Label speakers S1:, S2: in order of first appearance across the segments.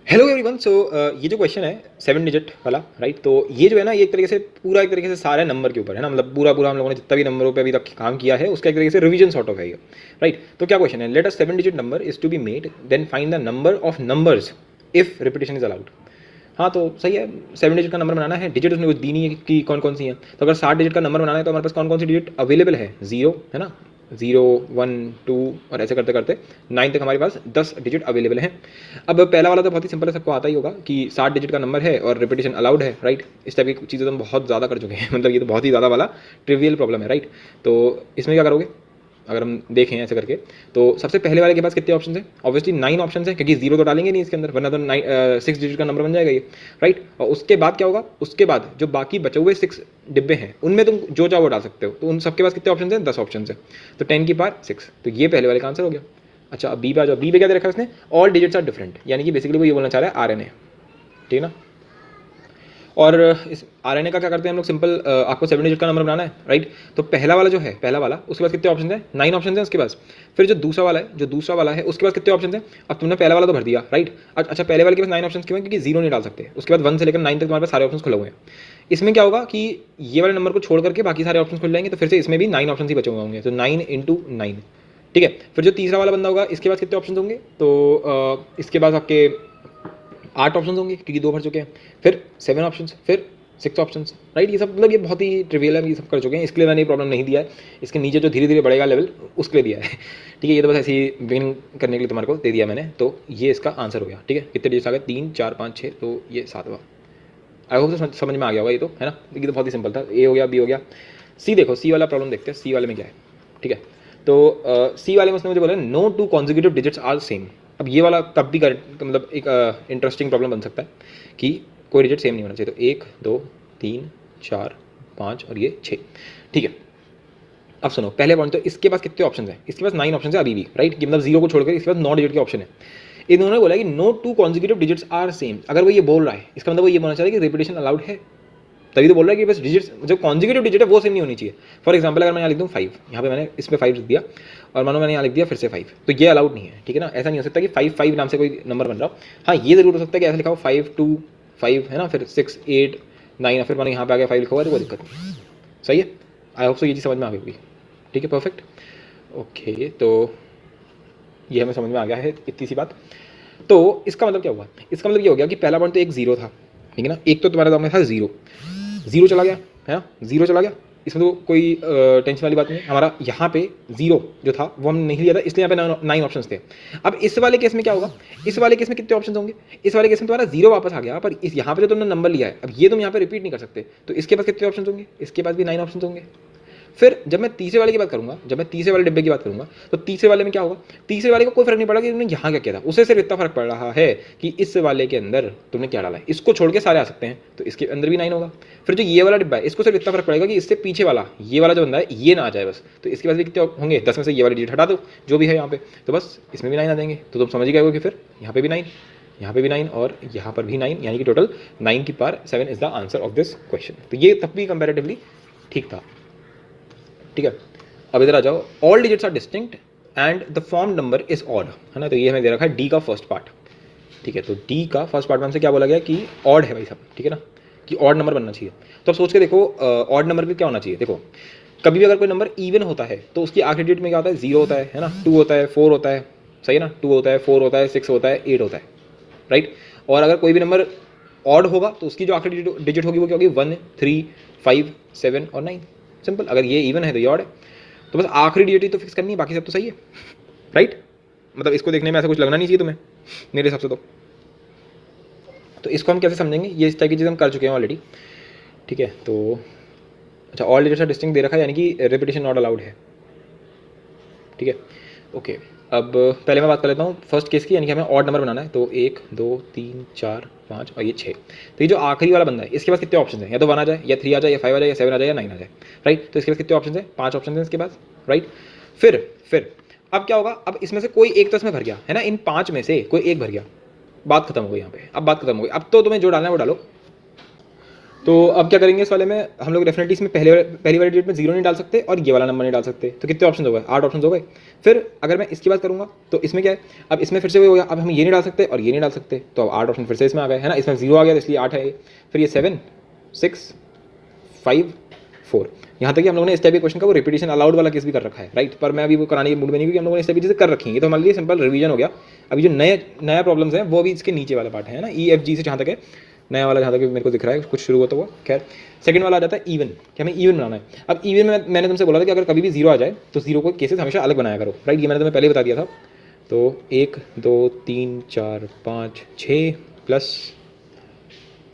S1: Hello everyone. सो ये जो question है 7 डिजिट वाला, राइट। तो ये जो है ना, ये एक तरीके से सारे नंबर के ऊपर है ना, मतलब पूरा हम लोगों ने जितना भी नंबरों पे अभी तक काम किया है उसका एक तरीके से रिवीजन सॉर्ट ऑफ है ये, राइट। तो क्या क्वेश्चन है, let a 7 digit number is to be made, then find the number of numbers if repetition is allowed. हाँ तो सही है, 7 डिजिट का नंबर बनाना है, डिजिट उसने कुछ दी नहीं है कि कौन कौन सी है। तो अगर 60 डिजिट का नंबर बनाना है तो हमारे पास कौन कौन सी डिजिट अवेलेबल है, जीरो है ना, 0 1 2 और ऐसे करते करते 9 तक हमारे पास 10 डिजिट अवेलेबल हैं। अब पहला वाला तो बहुत ही सिंपल है, सबको आता ही होगा कि 60 डिजिट का नंबर है और रिपीटेशन अलाउड है, राइट। इस टाइप की चीज़ें तो हम बहुत ज़्यादा कर चुके हैं मतलब ये तो बहुत ही ज़्यादा वाला ट्रिवियल प्रॉब्लम है, राइट। तो इसमें क्या करोगे, अगर हम देखें ऐसे करके, तो सबसे पहले वाले के पास कितने ऑप्शन हैं, ऑब्वियसली 9 ऑप्शन हैं, क्योंकि जीरो तो डालेंगे नहीं इसके अंदर, वरना तो 6 डिजिट का नंबर बन जाएगा ये, राइट। और उसके बाद क्या होगा, उसके बाद जो बाकी बचे हुए 6 डिब्बे हैं उनमें तुम जो चाहो वो डाल सकते हो। तो उन सबके पास कितने ऑप्शन हैं, 10 ऑप्शन है। तो 10 की पावर 6, तो ये पहले वाले का आंसर हो गया। अच्छा अब बी पे आ जाओ, बी पे क्या दे रखा है उसने, ऑल डिजिट्स आर डिफरेंट, यानी कि बेसिकली वो ये बोलना चाह रहा है RNA, ठीक है ना। और इस RNA का क्या करते हैं हम लोग, सिंपल आपको 7 डिजिट का नंबर बनाना है, राइट। तो पहला वाला जो है, पहला वाला, उसके पास कितने ऑप्शन हैं, 9 ऑप्शन हैं उसके पास। फिर जो दूसरा वाला है उसके पास कितने ऑप्शन हैं, अब तुमने पहला वाला तो भर दिया, राइट। अच्छा पहले वाले के पास 9 ऑप्शन क्यों है, क्योंकि जीरो नहीं डाल सकते, उसके बाद 1 से लेकर 9 तक तुम्हारे पास सारे ऑप्शन खुले हुए हैं। इसमें क्या होगा कि ये वाले नंबर को छोड़ करके बाकी सारे ऑप्शन खुल जाएंगे, तो फिर से इसमें भी 9 ऑप्शन ही बचे हुए होंगे, तो 9 इंटू 9, ठीक है। फिर जो तीसरा वाला बंदा होगा इसके पास कितने ऑप्शन होंगे, तो इसके पास आपके 8 ऑप्शन होंगे क्योंकि 2 भर चुके हैं। फिर 7 ऑप्शन, फिर 6 ऑप्शन, राइट। ये सब मतलब ये बहुत ही ट्रिवियल है, ये सब कर चुके हैं, इसके लिए मैंने ये प्रॉब्लम नहीं दिया है। इसके नीचे जो धीरे धीरे बढ़ेगा लेवल उसके लिए दिया है ठीक है। ये तो बस ऐसे ही बिगिन करने के लिए तुम्हारे को दे दिया मैंने। तो ये इसका आंसर हो गया, ठीक है। कितने डिजिट आ गए, 3 4 5 6, तो ये 7वां। आई होप तो समझ में आ गया होगा ये तो, है ना। ये तो बहुत ही सिंपल था, ए हो गया, बी हो गया। सी देखो, सी वाला प्रॉब्लम देखते हैं, सी वाले में क्या है, ठीक है। तो सी वाले में उसने मुझे बोला no two consecutive digits are same. अब ये वाला तब भी मतलब एक इंटरेस्टिंग प्रॉब्लम बन सकता है कि कोई डिजिट सेम नहीं होना चाहिए। तो 1 2 3 4 5 और ये 6, ठीक है। अब सुनो पहले पॉइंट, तो इसके पास कितने ऑप्शन हैं, इसके पास 9 ऑप्शन है अभी भी, राइट। कि मतलब जीरो को छोड़कर इसके पास 9 डिजिट के ऑप्शन है। इन्होंने बोला कि no two consecutive digits are same. अगर वो ये बोल रहा है इसका मतलब वो ये बोलना चाह रहा है कि रिपीटेशन अलाउड है, तभी तो बोल रहा है कि बस डिजिट्स जो कॉन्जिक्यूटिव डिजिट है वो सेम नहीं होनी चाहिए। फॉर एग्जाम्पल अगर मैं यहाँ लिख दूँ 5, यहाँ पे मैंने इसमें 5 लिख दिया और मानो मैंने यहाँ लिख दिया फिर से 5, तो ये अलाउड नहीं है, ठीक है ना। ऐसा नहीं हो सकता कि 5 5 नाम से कोई नंबर बन रहा हो। हाँ ये जरूर हो सकता है कि ऐसा लिखा हो 5 2 5 है ना, फिर 6 8 9, फिर मानो यहाँ पे आ गया 5 लिखा हुआ है, तो कोई दिक्कत नहीं, सही है। आई होप सो ये चीज़ समझ में आ गई होगी, ठीक है, परफेक्ट। ओके तो ये हमें समझ में आ गया है इतनी सी बात। तो इसका मतलब क्या हुआ, इसका मतलब ये हो गया कि पहला पॉइंट तो एक जीरो था, ठीक है ना। एक तो तुम्हारा दाम था जीरो, जीरो चला गया है ना, जीरो चला गया, इसमें तो कोई टेंशन वाली बात नहीं है। हमारा यहाँ पे जीरो जो था वो हमने नहीं लिया था, इसलिए यहाँ पे 9 ऑप्शन थे। अब इस वाले केस में क्या होगा, इस वाले केस में कितने ऑप्शन होंगे, इस वाले केस में तुम्हारा जीरो वापस आ गया, पर इस यहाँ पे जो तुमने नंबर लिया है अब ये तुम यहाँ पे रिपीट नहीं कर सकते, तो इसके पास कितने ऑप्शन होंगे, इसके पास भी 9 ऑप्शन होंगे। फिर जब मैं तीसरे वाले की बात करूंगा, जब मैं तीसरे वाले डिब्बे की बात करूंगा, तो तीसरे वाले में क्या होगा, तीसरे वाले को कोई फर्क नहीं पड़ा कि तुमने यहाँ क्या किया था, उसे सिर्फ इतना फर्क पड़ रहा है कि इस वाले के अंदर तुमने क्या डाला है। इसको छोड़ के सारे आ सकते हैं, तो इसके अंदर भी 9 होगा। फिर जो ये वाला डिब्बा है इसको सिर्फ इतना फर्क पड़ेगा कि इससे पीछे वाला ये वाला जो बंदा है ये ना आ जाए बस, तो इसके पास भी कितने होंगे, 10 में से ये वाली डिजिट हटा दो जो भी है यहाँ पे, तो बस इसमें भी 9 आ जाएंगे। तो तुम समझ ही गए हो कि फिर यहाँ पे भी 9, यहाँ पे भी 9 और यहाँ पर भी 9, यानी कि टोटल 9 की power 7 is the answer of this question. तो ये तब भी कंपेरेटिवली ठीक था, ठीक है। अब इधर आ जाओ, all digits are distinct and the form number is odd, है ना। तो ये हमें दे रखा है डी का फर्स्ट पार्ट, ठीक है। तो डी का फर्स्ट पार्ट में हमसे क्या बोला गया कि ऑड है भाई साहब, ठीक है ना, कि ऑड नंबर बनना चाहिए। तो अब सोच के देखो ऑड नंबर में क्या होना चाहिए। देखो कभी भी अगर कोई नंबर इवन होता है तो उसकी आखिरी डिजिट में क्या होता है, 0 होता है ना, 2 होता है, 4 होता है, सही है ना, 2 होता है, 4 होता है, 6 होता है, 8 होता है, राइट। और अगर कोई भी नंबर ऑड होगा तो उसकी जो आखिरी डिजिट होगी वो क्या होगी, 1 3 5 7 और 9, सिंपल। अगर ये इवन है तो ये ऑड है, तो बस आखिरी डिजिट तो फिक्स करनी है, बाकी सब तो सही है, राइट। मतलब इसको देखने में ऐसा कुछ लगना नहीं चाहिए तुम्हें मेरे हिसाब से तो इसको हम कैसे समझेंगे, ये इस टाइप की चीज़ हम कर चुके हैं ऑलरेडी, ठीक है। तो अच्छा ऑल डिजिट्स आर डिस्टिंक्ट दे रखा है, यानी कि रिपीटेशन नॉट अलाउड है, ठीक है। ओके अब पहले मैं बात कर लेता हूँ फर्स्ट केस की, यानी कि हमें ऑड नंबर बनाना है। तो 1 2 3 4 5 और ये 6, तो ये जो आखिरी वाला बंदा है इसके पास कितने ऑप्शन हैं, या तो 1 आ जाए, या 3 आ जाए, या 5 आ जाए, या 7 आ जाए, या 9 आ जाए, राइट। तो इसके पास कितने ऑप्शन हैं, 5 ऑप्शन हैं इसके पास, राइट। फिर अब क्या होगा, अब इसमें से कोई एक तो इसमें भर गया है ना, इन 5 में से कोई एक भर गया, बात खत्म हो गई यहाँ पे। अब बात खत्म हो गई, अब तो तुम्हें जो डालना है वो डालो। तो अब क्या करेंगे इस वाले में, हम लोग डेफिनेटली इसमें पहली वाली डिजिट में जीरो नहीं डाल सकते और ये वाला नंबर नहीं डाल सकते, तो कितने ऑप्शन हो गए, 8 ऑप्शन हो गए। फिर अगर मैं इसकी बात करूंगा तो इसमें क्या है, अब इसमें फिर से वही हो गया, अब हम ये नहीं डाल सकते और ये नहीं डाल सकते, तो अब 8 ऑप्शन फिर से इसमें आ गए, है ना, इसमें 0 आ गया तो इसलिए 8 है ये। फिर ये 7 6 5 4, यहाँ तक कि हम लोगों ने इस टाइप के क्वेश्चन का वो रिपीटेशन अलाउड वाला केस भी कर रखा है, राइट। पर मैं अभी वो कराने के मूड में नहीं, क्योंकि हम लोगों ने इस टाइप की चीज़ें कर रखी है, तो हमारे लिए सिंपल रिवीजन हो गया। अभी जो नया प्रॉब्लम्स हैं वो अभी इसके नीचे वाला पार्ट है ना, EFG से जहाँ तक है नया वाला, जहाँ तक मेरे को दिख रहा है कुछ शुरू होता हुआ। खैर सेकंड वाला आ जाता है इवन, कि हमें इवन बनाना है। अब इवन में मैंने तुमसे बोला था कि अगर कभी भी 0 आ जाए तो 0 को केसेस हमेशा अलग बनाया करो, राइट। ये मैंने तुम्हें पहले बता दिया था। तो 1 2 3 4 5 6 प्लस,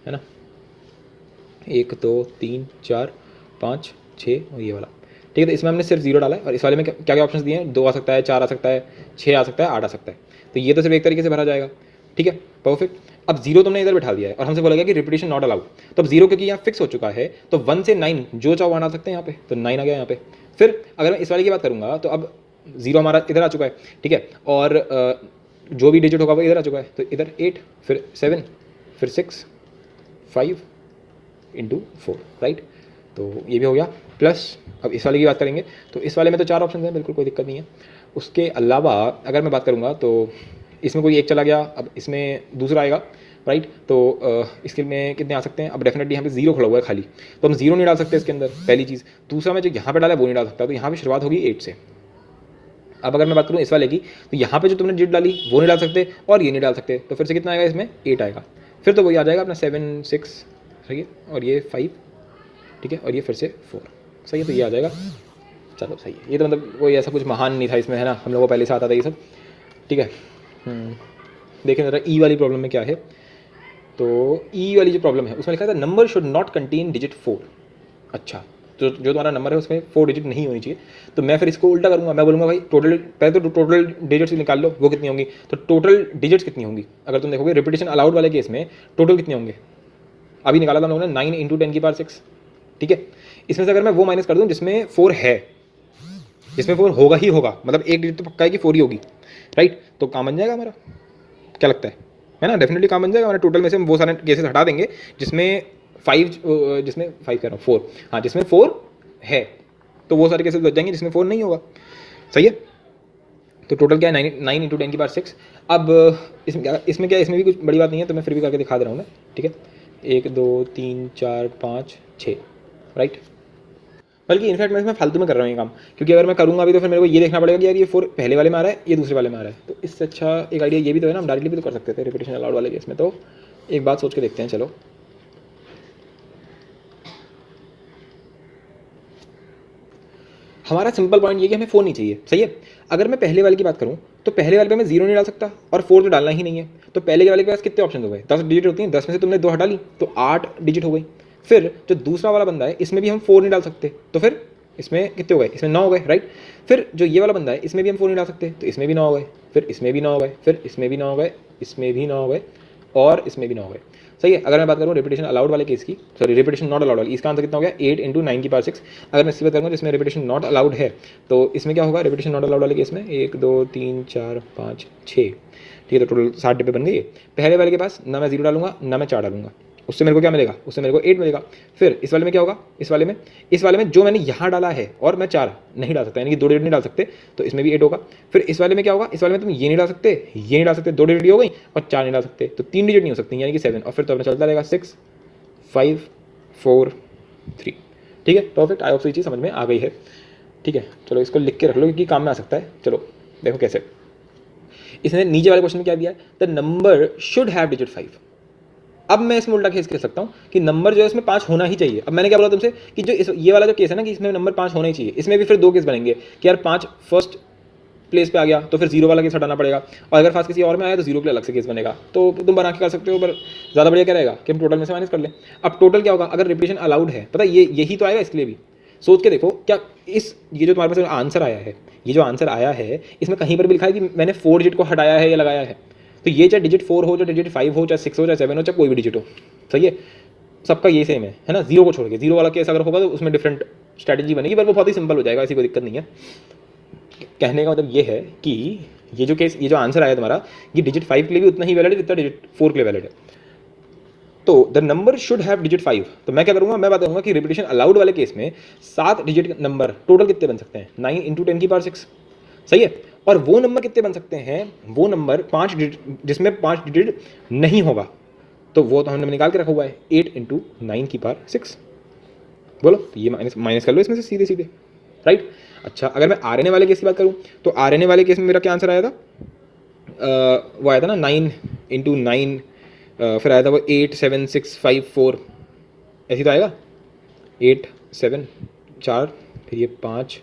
S1: है ना, 1 2 3 4 5 6 और ये वाला, ठीक है। तो इसमें हमने सिर्फ 0 डाला है और इस वाले में क्या क्या ऑप्शन दिए हैं, 2 आ सकता है, 4 आ सकता है, 6 आ सकता है, 8 आ सकता है। तो ये तो सिर्फ एक तरीके से भरा जाएगा, ठीक है, परफेक्ट। अब 0 तुमने इधर बिठा दिया है और हमसे बोला गया कि रिपीटेशन नॉट अलाउड, तो अब 0 क्योंकि यहाँ फिक्स हो चुका है तो 1 से 9 जो चाहो वहाँ आ सकते हैं यहाँ पे, तो 9 आ गया यहाँ पे। फिर अगर मैं इस वाले की बात करूँगा तो अब 0 हमारा इधर आ चुका है, ठीक है, और जो भी डिजिट होगा वो इधर आ चुका है, तो इधर 8 फिर 7 फिर 6 5 इंटू 4, राइट। तो ये भी हो गया। प्लस अब इस वाले की बात करेंगे तो इस वाले में तो 4 ऑप्शन हैं, बिल्कुल कोई दिक्कत नहीं है। उसके अलावा अगर मैं बात करूँगा तो इसमें कोई एक चला गया, अब इसमें दूसरा आएगा, राइट। तो इसके में कितने आ सकते हैं, अब डेफिनेटली यहाँ पे 0 खड़ा हुआ है खाली, तो हम 0 नहीं डाल सकते इसके अंदर, पहली चीज़। दूसरा मैं जो यहाँ पे डाला है वो नहीं डाल सकता, तो यहाँ पे शुरुआत होगी 8 से। अब अगर मैं बात करूँ इस वाले की तो यहाँ पे जो तुमने डिजिट डाली वो नहीं डाल सकते और ये नहीं डाल सकते, तो फिर से कितना आएगा इसमें, 8 आएगा। फिर तो वही आ जाएगा अपना 7 6, सही है, और ये 5, ठीक है, और ये फिर से 4, सही है, तो ये आ जाएगा। चलो सही है, ये तो मतलब कोई ऐसा कुछ महान नहीं था इसमें, है ना, हम लोगों को पहले से आता था ये सब, ठीक है। देखें ज़रा ई वाली प्रॉब्लम में क्या है। तो ई वाली जो प्रॉब्लम है उसमें लिखा था number should not contain digit 4। अच्छा, तो जो तुम्हारा नंबर है उसमें 4 डिजिट नहीं होनी चाहिए, तो मैं फिर इसको उल्टा करूँगा, मैं बोलूँगा भाई टोटल, पहले तो टोटल डिजिट्स निकाल लो वो कितनी होंगी, तो टोटल डिजिट्स कितनी होंगी, अगर तुम देखोगे रिपीटेशन अलाउड वाले केस में टोटल कितने होंगे, अभी निकाला था हम लोगों ने 9 इंटू 10 की पावर 6, ठीक है। इसमें से अगर मैं वो माइनस कर दूँ जिसमें 4 है, जिसमें 4 होगा ही होगा, मतलब एक डिजिट तो पक्का है कि 4 ही होगी, राइट, तो काम बन जाएगा हमारा, क्या लगता है ना, डेफिनेटली काम बन जाएगा हमारे। टोटल में से हम वो सारे केसेस हटा देंगे जिसमें 5 कह रहा हूँ 4, हाँ जिसमें 4 है, तो वो सारे केसेस बच जाएंगे जिसमें 4 नहीं होगा, सही है। तो टोटल क्या है 9 इंटू 10 की पावर 6। अब इसमें क्या, इसमें भी कुछ बड़ी बात नहीं है, तो मैं फिर भी करके दिखा दे रहा हूँ मैं, ठीक है। 1 2 3 4 5 6, राइट। बल्कि इनफैक्ट मैं इसमें फालतू में कर रहा हूँ ये काम, क्योंकि अगर मैं करूँगा अभी तो फिर मेरे को ये देखना पड़ेगा कि यार ये 4 पहले वाले में आ रहा है, ये दूसरे वाले में आ रहा है, तो इससे अच्छा एक आइडिया ये भी तो है ना, हम डायरेक्टली भी तो कर सकते थे रिपीटेशन अलाउड वाले केस में। तो एक बात सोच के देखते हैं, चलो। हमारा सिंपल पॉइंट ये कि हमें 4 नहीं चाहिए, सही है। अगर मैं पहले वाले की बात करूँ तो पहले वाले पे मैं 0 नहीं डाल सकता और 4 तो डालना ही नहीं है, तो पहले वाले के पास कितने ऑप्शन हो गए, 10 डिजिट होती हैं, 10 में से तुमने 2 हटा ली तो 8 डिजिट हो गई। फिर जो दूसरा वाला बंदा है इसमें भी हम 4 नहीं डाल सकते, तो फिर इसमें कितने हो गए, इसमें 9 हो गए, राइट। फिर जो ये वाला बंदा है इसमें भी हम 4 नहीं डाल सकते, तो इसमें भी 9 हो गए, फिर इसमें भी 9 हो गए, फिर इसमें भी 9 हो गए, इसमें भी 9 हो गए और इसमें भी 9 हो गए, सही है। अगर मैं बात करूँ रिपीटेशन अलाउड वाले केस की, सॉरी रिपीटेशन नॉट अलाउड वाली, इसका आंसर कितना हो गया 8 इंटू 9 की पावर 6। अगर मैं इसकी बात करूँ जिसमें रिपीटेशन नॉट अलाउड है, तो इसमें क्या होगा, रिपीटेशन नॉट अलाउड वाले केस में 1 2 3 4 5 6, ठीक है, तो टोटल 60 डिब्बे बन गए। पहले वाले के पास ना मैं 0 डालूंगा ना मैं 4 डालूंगा, उससे मेरे को क्या मिलेगा, उससे मेरे को 8 मिलेगा। फिर इस वाले में क्या होगा, इस वाले में जो मैंने यहाँ डाला है और मैं 4 नहीं डाल सकता, यानी कि 2 डिजिट नहीं डाल सकते, तो इसमें भी 8 होगा। फिर इस वाले में क्या होगा, इस वाले में तुम ये नहीं डाल सकते, ये नहीं डाल सकते, 2 डिजिट हो गई और 4 नहीं डाल सकते, तो 3 डिजिट नहीं हो सकती, यानी कि 7, और फिर तो अपना चलता रहेगा 6 5 4 3, ठीक है, परफेक्ट। आई होप ये चीज़ समझ में आ गई है, ठीक है। चलो इसको लिख के रख लो क्योंकि काम में आ सकता है। चलो देखो कैसे, इसने नीचे वाले क्वेश्चन में क्या दिया है, the number should have digit 5। अब मैं इसमें उल्टा केस कह सकता हूँ कि नंबर जो है इसमें 5 होना ही चाहिए। अब मैंने क्या बोला तुमसे कि जो ये वाला जो केस है ना कि इसमें नंबर 5 होना ही चाहिए, इसमें भी फिर 2 केस बनेंगे कि यार 5 फर्स्ट प्लेस पे आ गया तो फिर 0 वाला केस हटाना पड़ेगा, और अगर फास्ट किसी और में आया तो 0 के लिए अलग से केस बनेगा। तो तुम बना के कर सकते हो, पर ज़्यादा बढ़िया क्या रहेगा कि हम टोटल में से माइनस कर लें। अब टोटल क्या होगा, अगर रिपीटेशन अलाउड है, पता है यही तो आएगा, इसके लिए भी सोच के देखो क्या ये जो तुम्हारे पास आंसर आया है, ये जो आंसर आया है इसमें कहीं पर भी लिखा है कि मैंने 4 डिजिट को हटाया है या लगाया है, तो ये चाहे डिजिट 4 हो, चाहे डिजिट 5 हो, चाहे 6 हो, चाहे 7 हो, चाहे कोई भी डिजिट हो, सही है, सबका ये सेम है ना। 0 को छोड़ के 0 वाला केस अगर होगा तो उसमें डिफरेंट स्ट्रैटेजी बनेगी, पर वो बहुत ही सिंपल हो जाएगा, ऐसी कोई दिक्कत नहीं है। कहने का मतलब ये है कि ये जो आंसर आया तुम्हारा, ये डिजिट 5 के लिए भी उतना ही वैलिड है जितना डिजिट 4 के लिए वैलिड है। तो the number should have digit 5। तो मैं क्या करूंगा, मैं बताऊंगा कि रिपीटेशन अलाउड वाले केस में 7 डिजिट नंबर टोटल कितने बन सकते हैं, 9 इंटू 10 की पावर 6। सही है। और वो नंबर कितने बन सकते हैं, वो नंबर 5 डिजिट जिसमें 5 डिजिट नहीं होगा, तो वो तो हमने निकाल के रखा हुआ है, 8 इंटू 9 की पावर 6। बोलो, तो ये माइनस माइनस कर लो इसमें से सीधे सीधे, राइट। अच्छा, अगर मैं आर एन ए वाले केस की बात करूँ तो आर एन ए वाले केस में मेरा क्या आंसर आया था, वो आया था ना 9 इंटू 9, फिर आया था वो 8 7 6 5 4, ऐसी तो आएगा 8 7 4, फिर ये 5,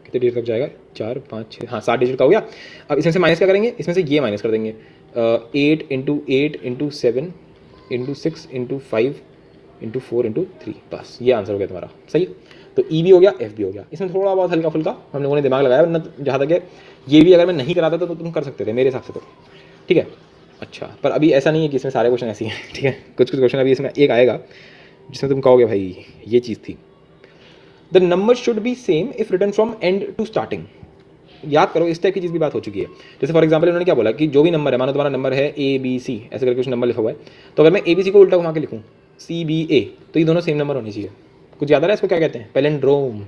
S1: कितने डिजिट तक जाएगा, 4 5 6, हाँ 7 डिजिट का हो गया। अब इसमें से माइनस क्या करेंगे, इसमें से ये माइनस कर देंगे, 8 into 7 into 6 into 5 into 4 into 3, बस ये आंसर हो गया तुम्हारा। सही है। तो ई भी हो गया, एफ भी हो गया। इसमें थोड़ा बहुत हल्का फुल्का हम लोगों ने दिमाग लगाया, वरना जहाँ तक है ये भी अगर मैं नहीं कराता तो तुम कर सकते थे मेरे हिसाब से तो, ठीक है। अच्छा, पर अभी ऐसा नहीं है कि इसमें सारे क्वेश्चन ऐसे ही हैं, ठीक है। कुछ कुछ क्वेश्चन अभी इसमें एक आएगा जिसमें तुम कहोगे भाई ये चीज़ थी। The number should be same if return from end to starting. याद करो, इस टाइप की चीज़ भी बात हो चुकी है। जैसे फॉर एग्जाम्पल उन्होंने क्या बोला कि जो भी नंबर है, मानो तुम्हारा नंबर है ABC, ऐसे करके कुछ नंबर लिखा हुआ है, तो अगर मैं ABC को उल्टा घुमा के लिखूँ CBA, तो ये दोनों सेम नंबर होने चाहिए। कुछ याद आ रहा है इसको क्या कहते हैं, पैलिंड्रोम।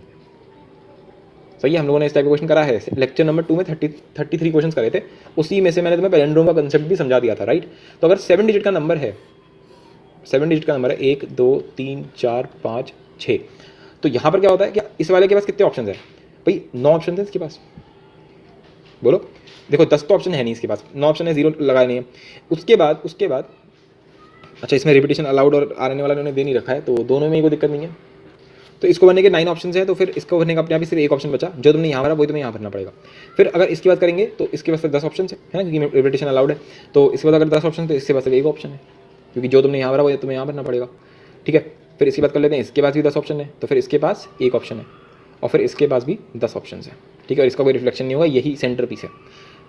S1: सही है, हम लोगों ने इस टाइप का क्वेश्चन करा है लेक्चर नंबर 2 में 33 क्वेश्चन करे थे, उसी में से मैंने तुम्हें पैलिंड्रोम का कंसेप्ट भी समझा दिया था, राइट। तो अगर 7 डिजिट का नंबर है, 7 डिजिट का नंबर है 1 2 3 4 5 6, तो यहाँ पर क्या होता है कि इस वाले के पास कितने ऑप्शन है भाई, 9 ऑप्शन है इसके पास। बोलो, देखो 10 तो ऑप्शन है नहीं इसके पास, 9 ऑप्शन है, 0 लगाए नहीं है। उसके बाद अच्छा, इसमें रिपीटेशन अलाउड और आने वाला उन्होंने दे नहीं रखा है, तो दोनों में कोई दिक्कत नहीं है। तो इसको भरने के 9 ऑप्शन है, तो फिर इसको भरने का अपने आप ही सिर्फ एक ऑप्शन बचा, जो तुमने यहाँ भरा वही तुम्हें यहाँ भरना पड़ेगा। फिर अगर इसकी बात करेंगे तो इसके पास 10 ऑप्शन है ना, क्योंकि रिपीटेशन अलाउड है। तो इसके बाद अगर 10 ऑप्शन तो इसके पास सिर्फ एक ऑप्शन है, क्योंकि जो तुमने यहाँ भरा वो तुम्हें यहाँ भरना पड़ेगा, ठीक है। फिर इसकी बात कर लेते हैं, इसके पास भी 10 ऑप्शन है, तो फिर इसके पास एक ऑप्शन है, और फिर इसके पास भी 10 ऑप्शन है, ठीक है। और इसका कोई रिफ्लेक्शन नहीं होगा, यही सेंटर पीस है,